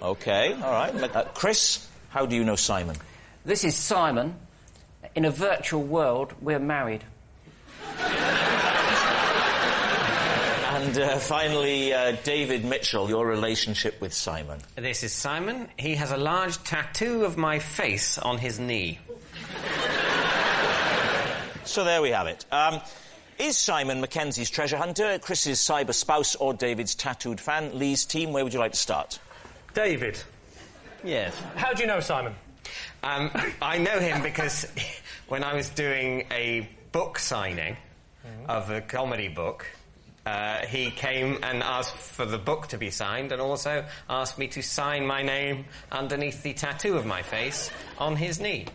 Speaker 1: OK, all right. Chris, how do you know Simon?
Speaker 25: This is Simon. In a virtual world, we're married.
Speaker 1: And finally, David Mitchell, your relationship with Simon.
Speaker 12: This is Simon. He has a large tattoo of my face on his knee.
Speaker 1: So there we have it. Is Simon Mackenzie's treasure hunter, Chris's cyber spouse, or David's tattooed fan? Lee's team, where would you like to start?
Speaker 4: David.
Speaker 12: Yes.
Speaker 4: How do you know Simon?
Speaker 12: I know him because when I was doing a book signing of a comedy book, he came and asked for the book to be signed and also asked me to sign my name underneath the tattoo of my face on his knee.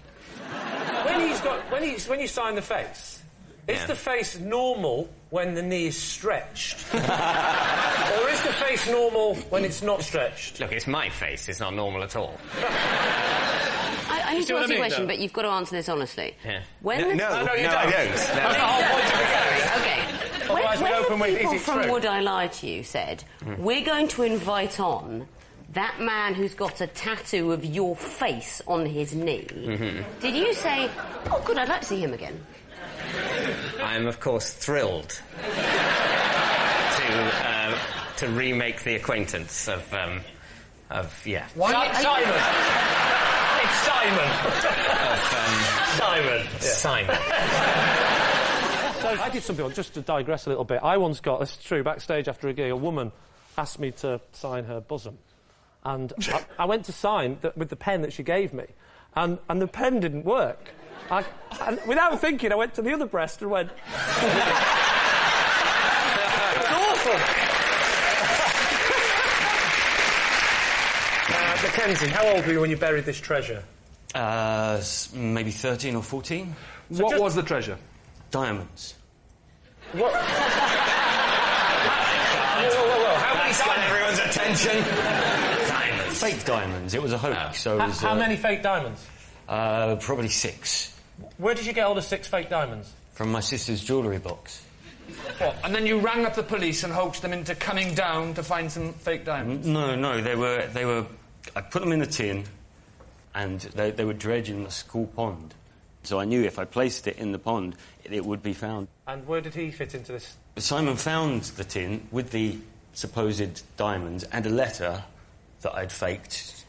Speaker 4: When you sign the face, Is the face normal when the knee is stretched? Or is the face normal when it's not stretched?
Speaker 12: Look, it's my face. It's not normal at all.
Speaker 2: I need to ask you a question, but you've got to answer this honestly.
Speaker 12: Yeah.
Speaker 2: When
Speaker 12: No,
Speaker 2: the...
Speaker 12: you don't.
Speaker 2: I don't.
Speaker 12: That's the whole point of the game.
Speaker 2: Okay.
Speaker 4: Otherwise
Speaker 2: when
Speaker 4: we'd open
Speaker 2: the
Speaker 4: with,
Speaker 2: people
Speaker 4: is it
Speaker 2: from
Speaker 4: true?
Speaker 2: Would I Lie to You said, we're going to invite on that man who's got a tattoo of your face on his knee, did you say, oh, good, I'd like to see him again?
Speaker 12: I am, of course, thrilled to remake the acquaintance of yeah.
Speaker 4: Simon! It's Simon! Simon!
Speaker 12: Simon.
Speaker 4: So I did something, just to digress a little bit. I once got, this is true, backstage after a gig, a woman asked me to sign her bosom. And I went to sign with the pen that she gave me, and the pen didn't work. And without thinking, I went to the other breast and went... It's awful! Mackenzie, how old were you when you buried this treasure?
Speaker 24: Maybe 13 or 14.
Speaker 4: So
Speaker 6: what was the treasure?
Speaker 24: Diamonds.
Speaker 4: What? Whoa. How many
Speaker 12: That's got everyone's attention.
Speaker 24: Diamonds. Fake diamonds. It was a hoax. So it was,
Speaker 4: how many fake diamonds?
Speaker 24: Probably 6.
Speaker 4: Where did you get all the 6 fake diamonds?
Speaker 24: From my sister's jewellery box.
Speaker 6: What? And then you rang up the police and hoaxed them into coming down to find some fake diamonds?
Speaker 24: No, they were... I put them in a tin, and they were dredged in the school pond. So I knew if I placed it in the pond, it would be found.
Speaker 4: And where did he fit into this?
Speaker 24: Simon found the tin with the supposed diamonds and a letter that I'd faked.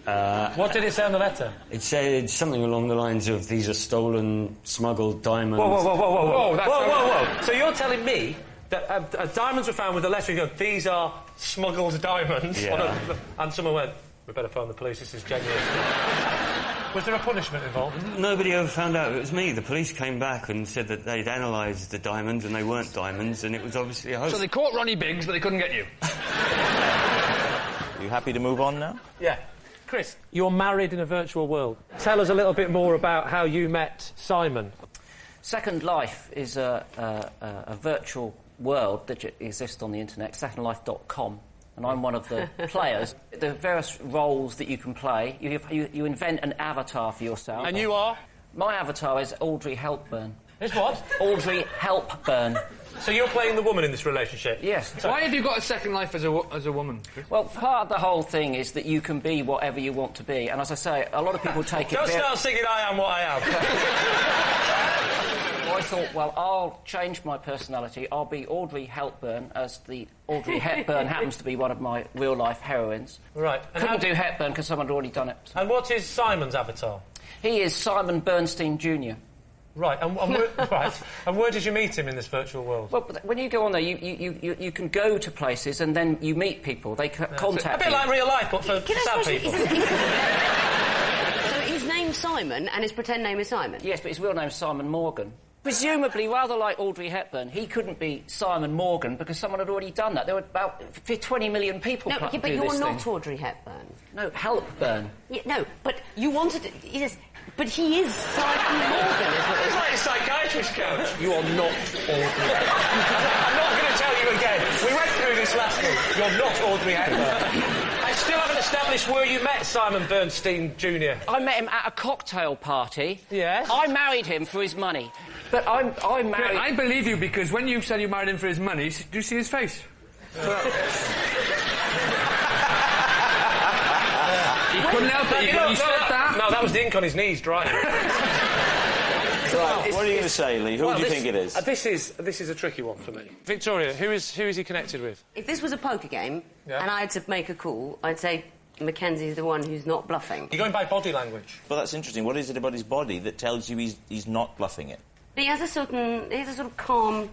Speaker 4: What did it say on the letter?
Speaker 24: It said something along the lines of, these are stolen, smuggled diamonds.
Speaker 4: Whoa. So you're telling me that diamonds were found with a letter, you go, these are smuggled diamonds?
Speaker 24: Yeah.
Speaker 4: And someone went, we better phone the police, this is genuine. Was there a punishment involved?
Speaker 24: Nobody ever found out it was me. The police came back and said that they'd analysed the diamonds and they weren't diamonds, and it was obviously a hoax.
Speaker 6: So they caught Ronnie Biggs, but they couldn't get you.
Speaker 1: You happy to move on now?
Speaker 4: Yeah. Chris, you're married in a virtual world. Tell us a little bit more about how you met Simon.
Speaker 25: Second Life is a virtual world that exists on the internet, secondlife.com, and I'm one of the players. There are various roles that you can play. You invent an avatar for yourself.
Speaker 4: And you are?
Speaker 25: My avatar is Audrey Hepburn.
Speaker 4: It's what?
Speaker 25: Audrey Hepburn.
Speaker 4: So you're playing the woman in this relationship?
Speaker 25: Yes.
Speaker 6: So why have you got a second life as a woman?
Speaker 25: Well, part of the whole thing is that you can be whatever you want to be, and as I say, a lot of people take it...
Speaker 4: Don't start singing I Am What I Am.
Speaker 25: I thought, well, I'll change my personality. I'll be Audrey Hepburn, as the Audrey Hepburn happens to be one of my real-life heroines.
Speaker 4: Right. And
Speaker 25: couldn't do Hepburn because someone had already done it.
Speaker 4: And what is Simon's avatar?
Speaker 25: He is Simon Bernstein Jr.
Speaker 4: Right, and where did you meet him in this virtual world?
Speaker 25: Well, when you go on there, you can go to places and then you meet people. They contact you.
Speaker 4: A bit like real life, but for sad people.
Speaker 2: So his name's Simon and his pretend name is Simon?
Speaker 25: Yes, but his real name's Simon Morgan. Presumably, rather like Audrey Hepburn, he couldn't be Simon Morgan because someone had already done that. There were about 20 million people
Speaker 2: no,
Speaker 25: do
Speaker 2: but you're
Speaker 25: this
Speaker 2: not
Speaker 25: thing.
Speaker 2: Audrey Hepburn.
Speaker 25: No, Hepburn.
Speaker 2: Yeah, no, but you wanted to... Yes, but he is Simon Morgan, is what
Speaker 4: It's like a psychiatrist coach. You are not Audrey Hepburn. I'm not going to tell you again. We went through this last week. You're not Audrey Hepburn. I still haven't established where you met Simon Bernstein Jr.
Speaker 25: I met him at a cocktail party.
Speaker 4: Yes?
Speaker 25: I married him for his money. But I married...
Speaker 6: I believe you, because when you said you married him for his money, do you see his face? He couldn't help it. When you said that...
Speaker 4: No, that was the ink on his knees drying.
Speaker 1: Right, what are you going to say, Lee? Who do you think it is?
Speaker 4: This is a tricky one for me. Victoria, who is he connected with?
Speaker 2: If this was a poker game and I had to make a call, I'd say Mackenzie's the one who's not bluffing.
Speaker 4: You're going by body language.
Speaker 1: Well, that's interesting. What is it about his body that tells you he's not bluffing it?
Speaker 2: He has a sort of calm...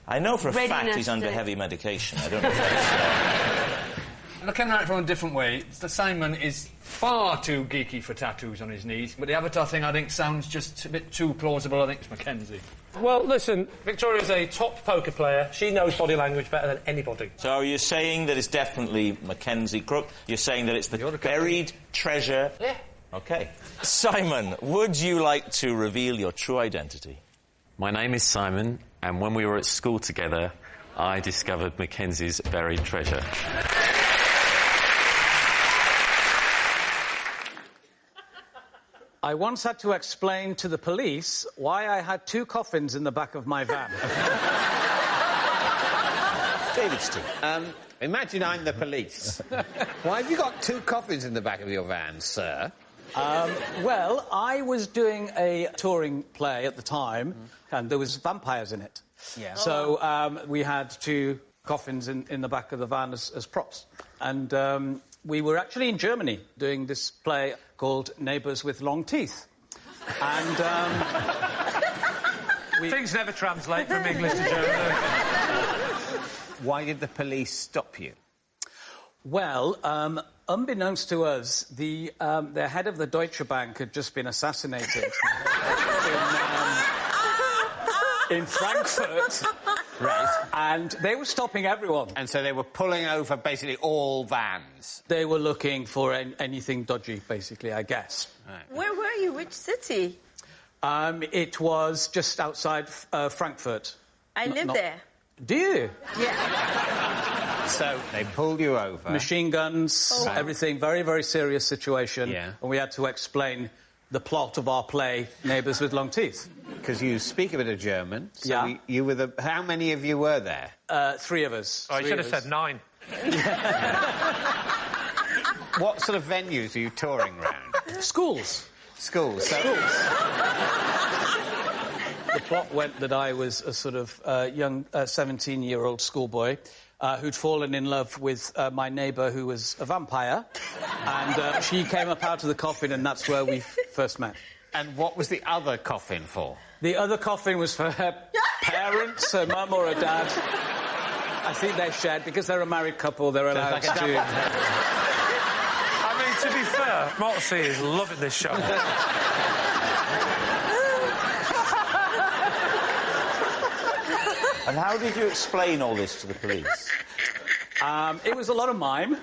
Speaker 1: I know for a fact
Speaker 2: readiness
Speaker 1: he's under
Speaker 2: to-
Speaker 1: heavy medication. I don't know if that's...
Speaker 6: Looking at it from a different way, Simon is far too geeky for tattoos on his knees, but the avatar thing, I think, sounds just a bit too plausible. I think it's Mackenzie.
Speaker 4: Well, listen, Victoria's a top poker player. She knows body language better than anybody.
Speaker 1: So you're saying that it's definitely Mackenzie Crook. You're saying that it's the buried treasure.
Speaker 4: Yeah.
Speaker 1: OK. Simon, would you like to reveal your true identity?
Speaker 3: My name is Simon, and when we were at school together, I discovered Mackenzie's buried treasure.
Speaker 7: I once had to explain to the police why I had 2 coffins in the back of my van.
Speaker 1: David Steve.
Speaker 17: Imagine I'm the police. Why have you got 2 coffins in the back of your van, sir?
Speaker 7: Well, I was doing a touring play at the time, and there was vampires in it.
Speaker 17: Yeah.
Speaker 7: So we had 2 coffins in the back of the van as props. And we were actually in Germany doing this play called Neighbours with Long Teeth. And
Speaker 4: things never translate from English to German.
Speaker 17: Why did the police stop you?
Speaker 7: Well, unbeknownst to us, the head of the Deutsche Bank had just been assassinated in Frankfurt.
Speaker 17: Right.
Speaker 7: And they were stopping everyone.
Speaker 17: And so they were pulling over basically all vans.
Speaker 7: They were looking for anything dodgy, basically, I guess.
Speaker 17: Right.
Speaker 14: Where were you? Which city?
Speaker 7: It was just outside Frankfurt.
Speaker 14: I live there.
Speaker 7: Do you?
Speaker 14: Yeah.
Speaker 17: So they pulled you over.
Speaker 7: Machine guns, everything. Very, very serious situation.
Speaker 17: Yeah.
Speaker 7: And we had to explain the plot of our play, Neighbours with Long Teeth.
Speaker 17: Because you speak a bit of German. So
Speaker 7: Yeah.
Speaker 17: you were the... How many of you were there?
Speaker 7: 3 of us.
Speaker 4: Oh, you should have said 9.
Speaker 17: What sort of venues are you touring around?
Speaker 7: Schools.
Speaker 17: Schools. So...
Speaker 7: The plot went that I was a sort of young 17-year-old schoolboy who'd fallen in love with my neighbour who was a vampire, and she came up out of the coffin, and that's where we first met.
Speaker 17: And what was the other coffin for?
Speaker 7: The other coffin was for her parents, her mum or her dad. I think they shared, because they're a married couple, they're allowed to...
Speaker 4: I mean, to be fair, Mortimer is loving this show.
Speaker 1: And how did you explain all this to the police?
Speaker 7: It was a lot of mime.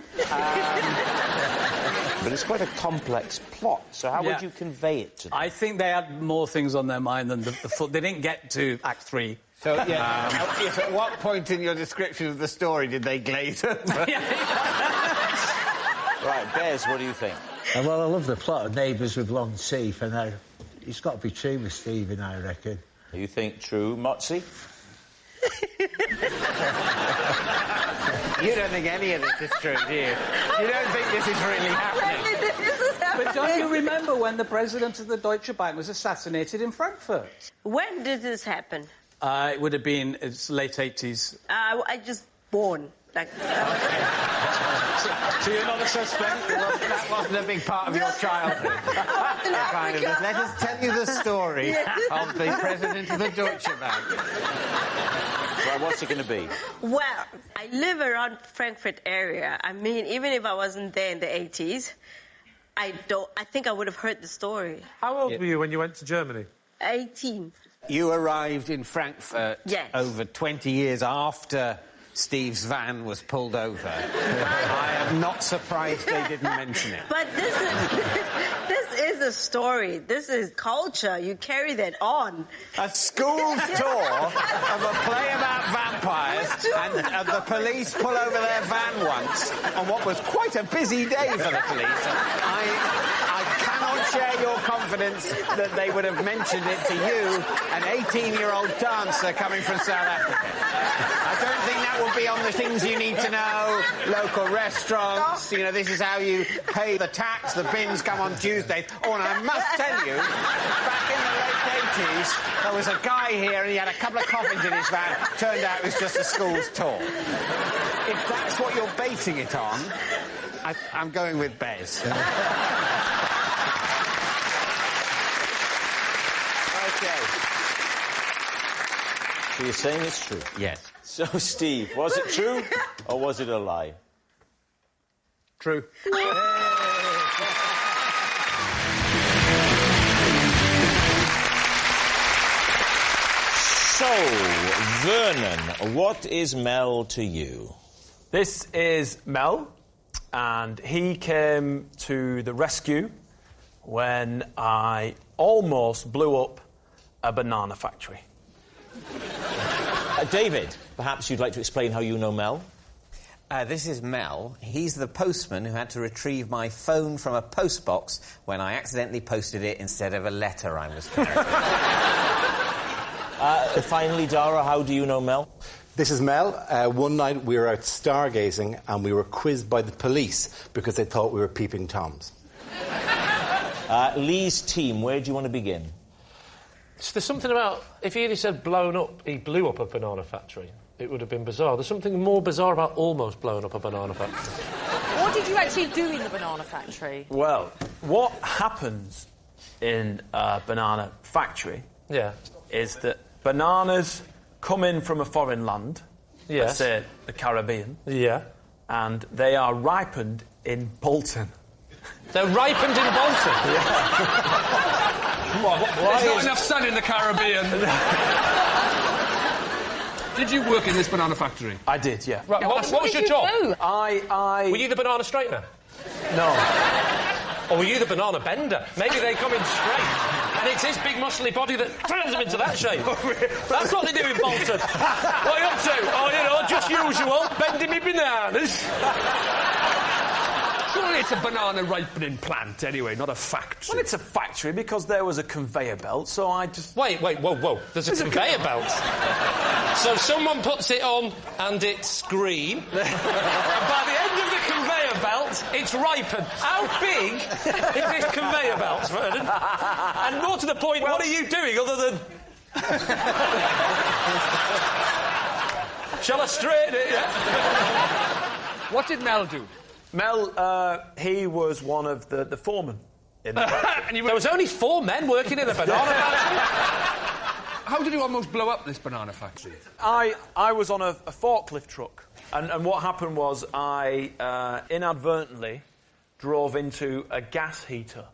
Speaker 1: But it's quite a complex plot, so how would you convey it to them?
Speaker 7: I think they had more things on their mind than the they didn't get to Act 3.
Speaker 17: So, yeah, yes, at what point in your description of the story did they glaze over?
Speaker 1: Right, Bez, what do you think?
Speaker 8: Well, I love the plot of Neighbours with Long Teeth, and it's got to be true with Stephen, I reckon.
Speaker 1: You think true, Motzi?
Speaker 17: You don't think any of this is true, do you? You don't think this is really happening?
Speaker 7: But don't you remember when the president of the Deutsche Bank was assassinated in Frankfurt?
Speaker 14: When did this happen?
Speaker 7: It would have been late 80s.
Speaker 14: I just born. Like,
Speaker 7: so you're not a suspect?
Speaker 17: That wasn't a big part of your childhood. Let us tell you the story of the president of the Deutsche Bank.
Speaker 1: Well, what's it going to be?
Speaker 14: Well, I live around Frankfurt area. I mean, even if I wasn't there in the 80s, I think I would have heard the story.
Speaker 4: How old were you when you went to Germany?
Speaker 14: 18.
Speaker 17: You arrived in Frankfurt over 20 years after Steve's van was pulled over. I am not surprised they didn't mention it.
Speaker 14: But this is a story. This is culture. You carry that on.
Speaker 17: A school's tour of a play about vampires, and the police pull over their van once on what was quite a busy day for the police. I cannot share your confidence that they would have mentioned it to you, an 18-year-old dancer coming from South Africa. I don't think that will be on the things you need to know. Local restaurants, you know, this is how you pay the tax. The bins come on Tuesdays. Oh, and I must tell you, back in the late 80s, there was a guy here and he had a couple of coffins in his van. Turned out it was just a school's tour. If that's what you're basing it on, I'm going with Bez.
Speaker 1: Okay. So you're saying it's true?
Speaker 17: Yes.
Speaker 1: So, Steve, was it true or was it a lie?
Speaker 7: True.
Speaker 1: So, Vernon, what is Mel to you?
Speaker 23: This is Mel, and he came to the rescue when I almost blew up a banana factory.
Speaker 1: David, perhaps you'd like to explain how you know Mel?
Speaker 12: This is Mel. He's the postman who had to retrieve my phone from a postbox when I accidentally posted it instead of a letter I was carrying.
Speaker 1: Finally, Dara, how do you know Mel?
Speaker 11: This is Mel. One night we were out stargazing and we were quizzed by the police because they thought we were peeping Toms.
Speaker 1: Lee's team, where do you want to begin?
Speaker 4: There's something about... If he had said blown up, he blew up a banana factory, it would have been bizarre. There's something more bizarre about almost blowing up a banana factory.
Speaker 13: What did you actually do in the banana factory?
Speaker 5: Well, what happens in a banana factory is that bananas come in from a foreign land, let's say the Caribbean, and they are ripened in Bolton.
Speaker 4: They're ripened in Bolton?
Speaker 6: There's not enough sun in the Caribbean. Did you work in this banana factory?
Speaker 5: I did, yeah.
Speaker 4: Right, what was your job?
Speaker 13: Do?
Speaker 4: Were you the banana straightener?
Speaker 5: No.
Speaker 4: Or were you the banana bender? Maybe they come in straight, and it's his big muscly body that turns them into that shape. That's what they do in Bolton. What are you up to? Oh, you know, just usual, bending me bananas.
Speaker 6: Surely it's a banana ripening plant, anyway, not a factory.
Speaker 5: Well, it's a factory because there was a conveyor belt, so I just...
Speaker 4: Wait, whoa. There's a conveyor belt? So someone puts it on and it's green. And by the end of the conveyor belt, it's ripened. How big is this conveyor belt, Vernon? And more to the point, what are you doing other than... Shall I straighten it? Yeah?
Speaker 6: What did Mel do?
Speaker 5: Mel, he was one of the foremen in the factory.
Speaker 4: There was only 4 men working in a banana factory?
Speaker 6: How did you almost blow up this banana factory?
Speaker 5: I was on a forklift truck, and what happened was I inadvertently drove into a gas heater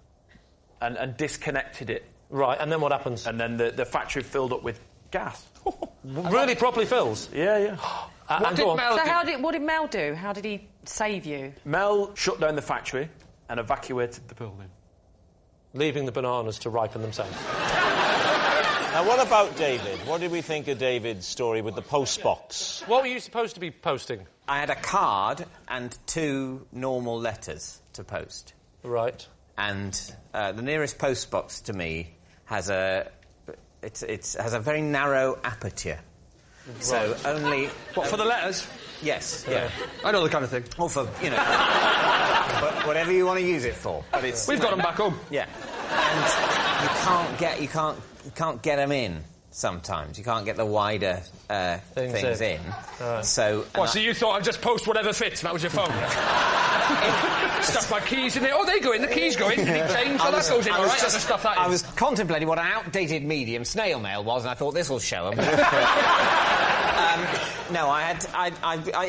Speaker 5: and disconnected it.
Speaker 4: Right, and then what happens?
Speaker 5: And then the factory filled up with gas.
Speaker 4: Really properly fills?
Speaker 5: Yeah.
Speaker 13: What did Mel do? How did he save you?
Speaker 5: Mel shut down the factory and evacuated the building.
Speaker 4: Leaving the bananas to ripen themselves.
Speaker 1: Now, what about David? What did we think of David's story with the post box?
Speaker 4: What were you supposed to be posting?
Speaker 12: I had a card and 2 normal letters to post.
Speaker 4: Right.
Speaker 12: And the nearest post box to me has a very narrow aperture. Right. So only...
Speaker 6: What, for the letters?
Speaker 12: Yes, yeah.
Speaker 6: I know the kind of thing.
Speaker 12: Or for, you know... whatever you want to use it for. But it's...
Speaker 6: We've got them back home.
Speaker 12: Yeah. And you can't get them in sometimes. You can't get the wider things in. So...
Speaker 6: So you thought I'd just post whatever fits, that was your phone? Stuff my keys in there. Oh, they go in, the keys go in. Did it change? Oh, that goes in, all right. That's the stuff that
Speaker 12: I was contemplating what an outdated medium snail mail was, and I thought, this will show them. No, I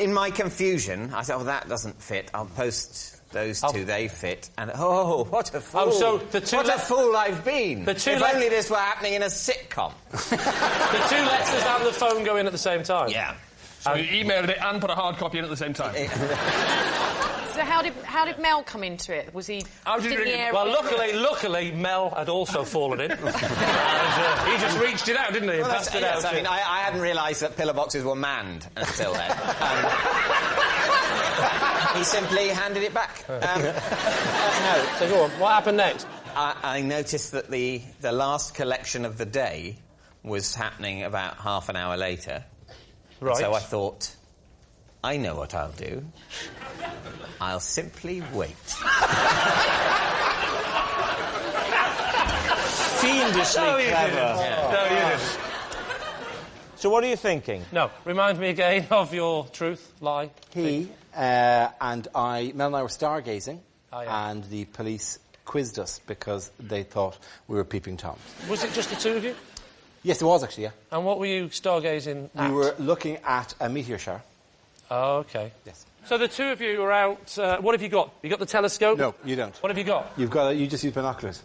Speaker 12: in my confusion, I thought, oh, that doesn't fit. I'll post those 2, they fit. And, what a fool.
Speaker 4: Oh, so the 2...
Speaker 12: What a fool I've been.
Speaker 4: If
Speaker 12: only this were happening in a sitcom.
Speaker 4: The 2 letters and the phone go in at the same time?
Speaker 12: Yeah.
Speaker 6: So you emailed it and put a hard copy in at the same time?
Speaker 13: So how did Mel come into it? Was he...
Speaker 4: Well, luckily, Mel had also fallen in. And, he just reached it out, didn't he? And passed it out.
Speaker 12: I mean, I hadn't realised that pillar boxes were manned until then. He simply handed it back. No.
Speaker 4: So go on, what happened next?
Speaker 12: I noticed that the last collection of the day was happening about half an hour later.
Speaker 4: Right.
Speaker 12: So I thought, I know what I'll do. I'll simply wait.
Speaker 1: Fiendishly clever.
Speaker 4: No, you didn't.
Speaker 1: So what are you thinking?
Speaker 4: No, remind me again of your truth, lie.
Speaker 11: Mel and I were stargazing, and the police quizzed us because they thought we were peeping Toms.
Speaker 4: Was it just the 2 of you?
Speaker 11: Yes, it was actually, yeah.
Speaker 4: And what were you stargazing at?
Speaker 11: We were looking at a meteor shower.
Speaker 4: Oh, OK.
Speaker 11: Yes.
Speaker 4: So the 2 of you were out... what have you got? You got the telescope?
Speaker 11: No, you don't.
Speaker 4: What have you got?
Speaker 11: You just use binoculars.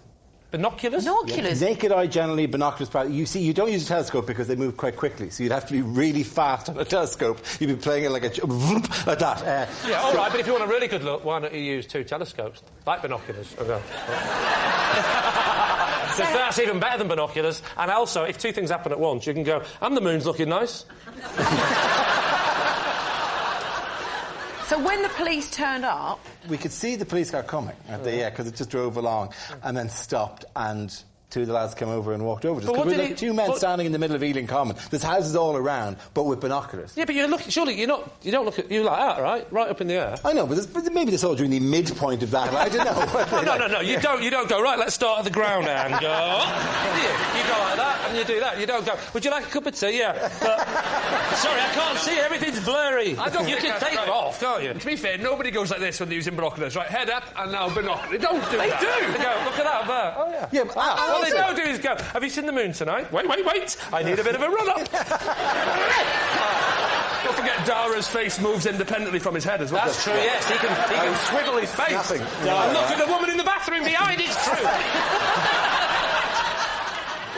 Speaker 4: Binoculars?
Speaker 13: Binoculars?
Speaker 11: Yeah. Naked eye, generally, binoculars... You don't use a telescope because they move quite quickly, so you'd have to be really fast on a telescope. You'd be playing it like like that.
Speaker 4: Yeah, all right, but if you want a really good look, why don't you use 2 telescopes? Like binoculars. Okay. That's even better than binoculars. And also, if two things happen at once, you can go, and the moon's looking nice.
Speaker 13: So when the police turned up...
Speaker 11: We could see the police car coming, because it just drove along and then stopped, and two of the lads came over and walked over. Just we two men standing in the middle of Ealing Common. There's houses all around, but with binoculars.
Speaker 4: Yeah, but surely you don't look at you like that, right? Right up in the air.
Speaker 11: I know, but maybe they saw during the midpoint of that. I don't know.
Speaker 4: No. You don't go, right, let's start at the ground and go... You go like that and you do that. You don't go, would you like a cup of tea? Yeah. But, sorry, I can't see. Everything's blurry. You can take them off, can't you?
Speaker 6: To be fair, nobody goes like this when they're using binoculars. Right, head up and now binoculars. They don't do that.
Speaker 4: They do. They go, look at that there. Oh, yeah.
Speaker 11: Yeah, but
Speaker 4: what they don't do is go, have you seen the moon tonight? Wait. I need a bit of a run-up.
Speaker 6: Don't forget Dara's face moves independently from his head as well.
Speaker 4: That's true, yes. He can swivel his face. And look at the woman in the bathroom behind, it's true.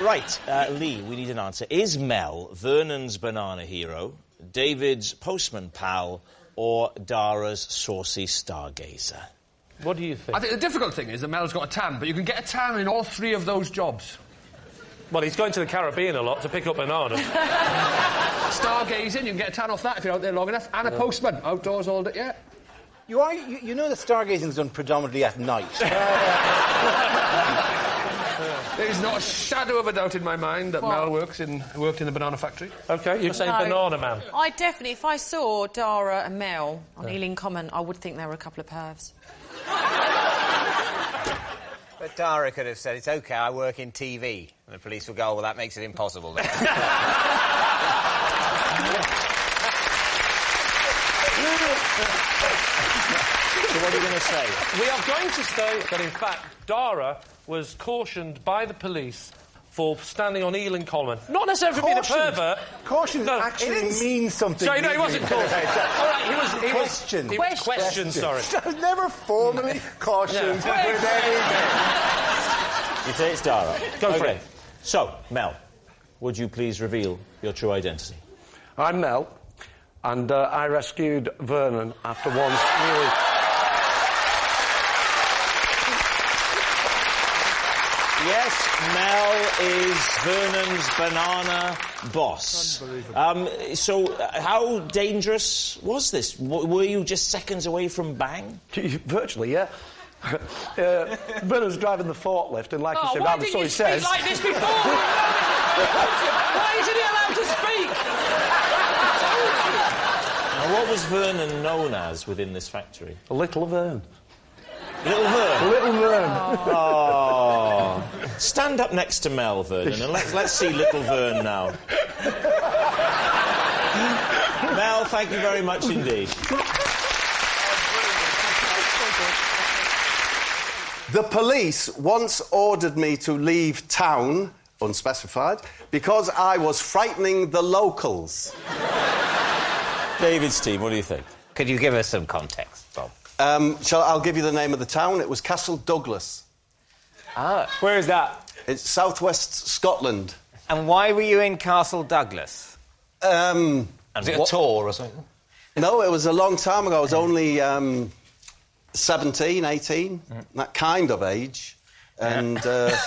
Speaker 1: Right, Lee, we need an answer. Is Mel Vernon's banana hero, David's postman pal, or Dara's saucy stargazer?
Speaker 4: What do you think?
Speaker 6: I think the difficult thing is that Mel's got a tan, but you can get a tan in all three of those jobs.
Speaker 4: Well, he's going to the Caribbean a lot to pick up bananas.
Speaker 6: Stargazing, you can get a tan off that if you're out there long enough. And a postman, outdoors all day, yeah.
Speaker 11: You know that stargazing is done predominantly at night.
Speaker 6: There's not a shadow of a doubt in my mind that Mel worked in the banana factory.
Speaker 4: OK, you're saying banana man.
Speaker 13: I definitely, if I saw Dara and Mel on Ealing Common, I would think they were a couple of pervs.
Speaker 12: But Dara could have said, it's OK, I work in TV. And the police would go, well, that makes it impossible then.
Speaker 1: So what are you going to say?
Speaker 4: We are going to say that, in fact, Dara was cautioned by the police for standing on Ealing Common. Not necessarily for being a pervert.
Speaker 11: Caution actually means something.
Speaker 4: Sorry, no, he wasn't cautioned. All right, he was
Speaker 11: questioned.
Speaker 4: He was questioned, sorry.
Speaker 11: I was never formally cautioned with anything.
Speaker 1: You say it's Dara.
Speaker 4: Go for it.
Speaker 1: So, Mel, would you please reveal your true identity?
Speaker 9: I'm Mel, and I rescued Vernon after once nearly...
Speaker 1: Yes, Mel is Vernon's banana boss. So, how dangerous was this? Were you just seconds away from bang?
Speaker 9: Virtually, yeah. Vernon's driving the forklift, and like you said, rather so he says...
Speaker 4: Why didn't you speak like this before? Why isn't he allowed to speak?
Speaker 1: Now, what was Vernon known as within this factory?
Speaker 9: Little Vern.
Speaker 1: Little Vern?
Speaker 9: Little Vern.
Speaker 1: Oh. Stand up next to Mel, Vernon, and let's see Little Vern now. Mel, thank you very much indeed.
Speaker 9: The police once ordered me to leave town, unspecified, because I was frightening the locals.
Speaker 1: David's team, what do you think?
Speaker 12: Could you give us some context, Bob?
Speaker 9: I'll give you the name of the town. It was Castle Douglas.
Speaker 12: Ah.
Speaker 9: Where is that? It's southwest Scotland.
Speaker 12: And why were you in Castle Douglas?
Speaker 9: Was
Speaker 12: it a tour or something?
Speaker 9: No, it was a long time ago. I was only 17, 18, that kind of age. And
Speaker 12: a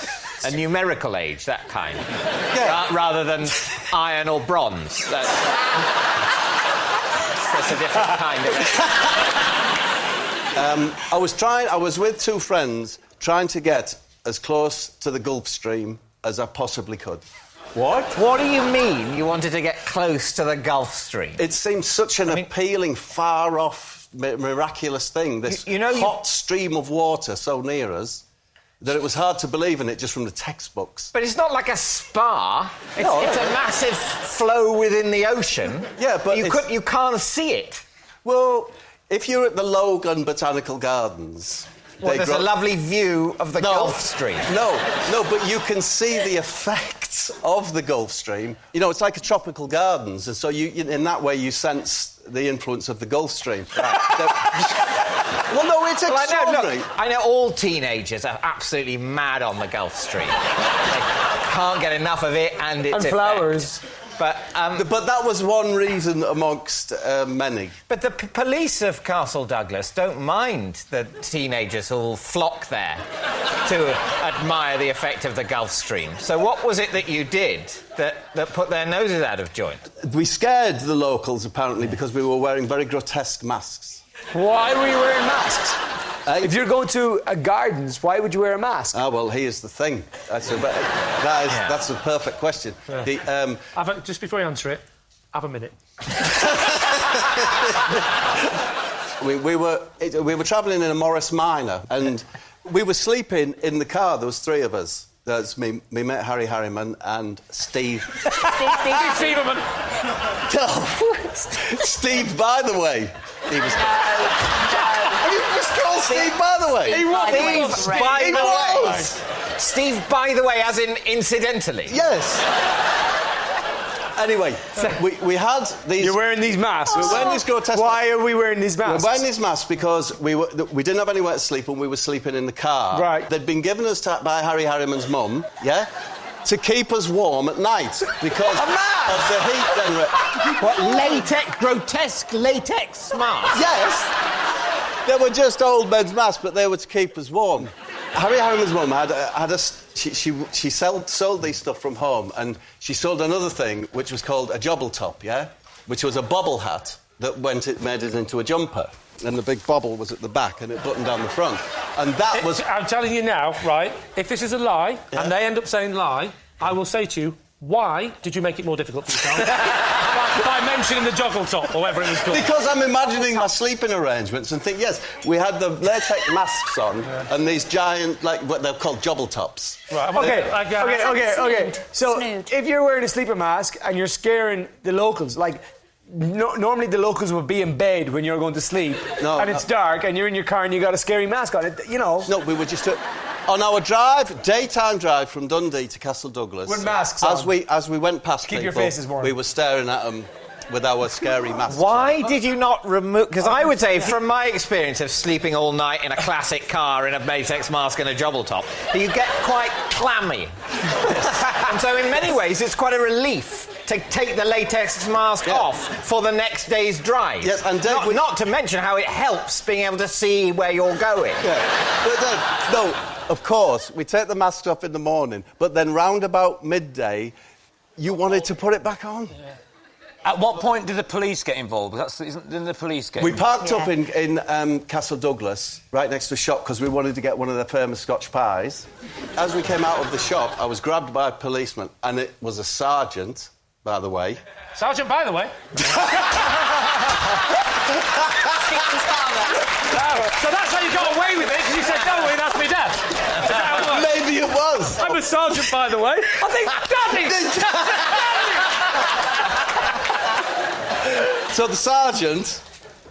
Speaker 12: numerical age, that kind. Yeah. Rather than iron or bronze. That's a different kind of age.
Speaker 9: I was with two friends trying to get as close to the Gulf Stream as I possibly could.
Speaker 12: What? What do you mean you wanted to get close to the Gulf Stream?
Speaker 9: It seemed such an appealing, far-off, miraculous thing, this hot stream of water so near us, that it was hard to believe in it just from the textbooks.
Speaker 12: But it's not like a spa. It's a massive flow within the ocean.
Speaker 9: Yeah, but
Speaker 12: you can't see it.
Speaker 9: Well, if you're at the Logan Botanical Gardens...
Speaker 12: Well, there's a lovely view of the Gulf Stream.
Speaker 9: No, but you can see the effects of the Gulf Stream. You know, it's like a tropical gardens, and so in that way you sense the influence of the Gulf Stream. Well, no, it's extraordinary.
Speaker 12: I know all teenagers are absolutely mad on the Gulf Stream. They can't get enough of it, and it's...
Speaker 9: And flowers.
Speaker 12: But
Speaker 9: that was one reason amongst many.
Speaker 12: But the police of Castle Douglas don't mind the teenagers who'll flock there to admire the effect of the Gulf Stream. So what was it that you did that put their noses out of joint?
Speaker 9: We scared the locals, apparently, because we were wearing very grotesque masks.
Speaker 10: Why were you wearing masks? If you're going to a gardens, why would you wear a mask?
Speaker 9: Ah, well, here's the thing. That's a perfect question.
Speaker 4: Yeah. Just before you answer it, have a minute.
Speaker 9: we were travelling in a Morris Minor, and we were sleeping in the car. There was three of us. That's me mate Harry Harriman and Steve.
Speaker 4: Steve Harriman.
Speaker 9: Steve, by the way. He was. You just called Steve, by the way.
Speaker 12: He was. Steve, by the way. Steve, by the way, as in incidentally.
Speaker 9: Yes. Anyway, we had these...
Speaker 10: You're wearing these masks?
Speaker 9: We're wearing these grotesque...
Speaker 10: Why are we wearing these masks?
Speaker 9: We're wearing these masks because we didn't have anywhere to sleep and we were sleeping in the car.
Speaker 10: Right.
Speaker 9: They'd been given us by Harry Harriman's mum, yeah, to keep us warm at night because of the heat generator.
Speaker 12: What, grotesque latex masks?
Speaker 9: Yes. They were just old men's masks, but they were to keep us warm. Harry Harriman's mum she sold these stuff from home, and she sold another thing which was called a jobble top, yeah, which was a bobble hat that made it into a jumper, and the big bobble was at the back and it buttoned down the front, and that was.
Speaker 4: I'm telling you now, right? If this is a lie, and they end up saying lie, I will say to you, why did you make it more difficult for yourself? by mentioning the joggle top, or whatever it was called.
Speaker 9: Because I'm imagining my sleeping arrangements and think, yes, we had the latex masks on and these giant, like, what they're called jobble tops.
Speaker 10: Right, okay. So, if you're wearing a sleeper mask and you're scaring the locals, like, normally the locals would be in bed when you're going to sleep, and it's dark, and you're in your car and you got a scary mask on, you know.
Speaker 9: No, we were just... on our daytime drive from Dundee to Castle Douglas...
Speaker 10: With masks on.
Speaker 9: As we went past
Speaker 10: Keep
Speaker 9: people,
Speaker 10: your faces warm.
Speaker 9: we were staring at them with our scary masks.
Speaker 12: Why did you not remove... Because I would say, from my experience of sleeping all night in a classic car in a latex mask and a jobble top, you get quite clammy. And so in many ways, it's quite a relief to take the latex mask off for the next day's drive.
Speaker 9: Yes, and Dave...
Speaker 12: Not to mention how it helps being able to see where you're going.
Speaker 9: Yeah. But then, no, of course, we take the mask off in the morning, but then round about midday, you wanted to put it back on.
Speaker 1: Yeah. At what point did the police get involved? Didn't the police get involved?
Speaker 9: We parked up in Castle Douglas, right next to a shop, because we wanted to get one of their famous Scotch pies. As we came out of the shop, I was grabbed by a policeman, and it was a sergeant, by the way.
Speaker 4: Sergeant, by the way? So that's how you got away with it, because you said, don't worry, that's me dad.
Speaker 9: Maybe it was.
Speaker 4: I'm a sergeant, by the way. I think,
Speaker 9: So the sergeant,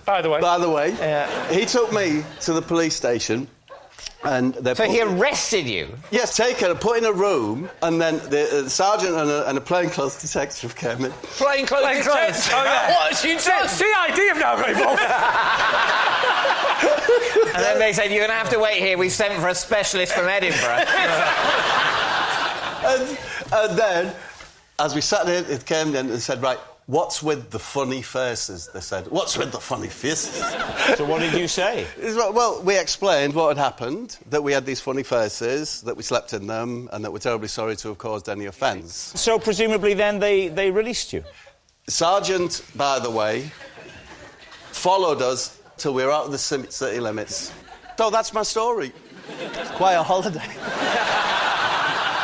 Speaker 4: by the way,
Speaker 9: he took me to the police station, and
Speaker 12: he arrested you?
Speaker 9: Yes, taken, put in a room, and then the sergeant and a plainclothes detective came in.
Speaker 4: Plainclothes detective? Oh, yeah. What? CID have now got involved.
Speaker 12: And then they said, you're going to have to wait here. We've sent for a specialist from Edinburgh.
Speaker 9: and then, as we sat in, it came in and said, right, what's with the funny faces? They said, what's with the funny faces?
Speaker 1: So what did you say?
Speaker 9: Well, we explained what had happened, that we had these funny faces, that we slept in them, and that we're terribly sorry to have caused any offence.
Speaker 1: So presumably then they released you?
Speaker 9: Sergeant, by the way, followed us till we were out of the city limits. So that's my story. It's quite a holiday.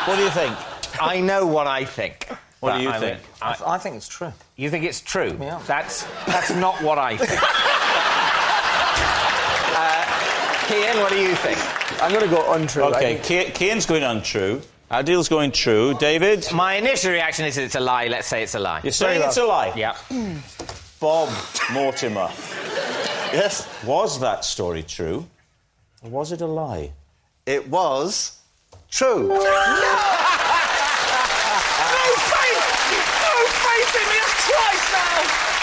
Speaker 1: What do you think?
Speaker 12: I know what I think.
Speaker 1: What do you think?
Speaker 12: I think it's true. You think it's true? Yeah. That's not what I think. Cian, what do you think?
Speaker 10: I'm going to go untrue.
Speaker 1: OK, Cian's going untrue. Adil's going true. David?
Speaker 12: My initial reaction is it's a lie. Let's say it's a lie.
Speaker 1: You're saying it's a lie?
Speaker 12: Yeah.
Speaker 1: Bob Mortimer.
Speaker 9: Yes?
Speaker 1: Was that story true? Or was it a lie?
Speaker 9: It was true.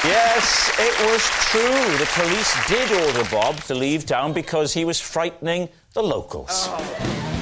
Speaker 1: Yes, it was true. The police did order Bob to leave town because he was frightening the locals. Oh.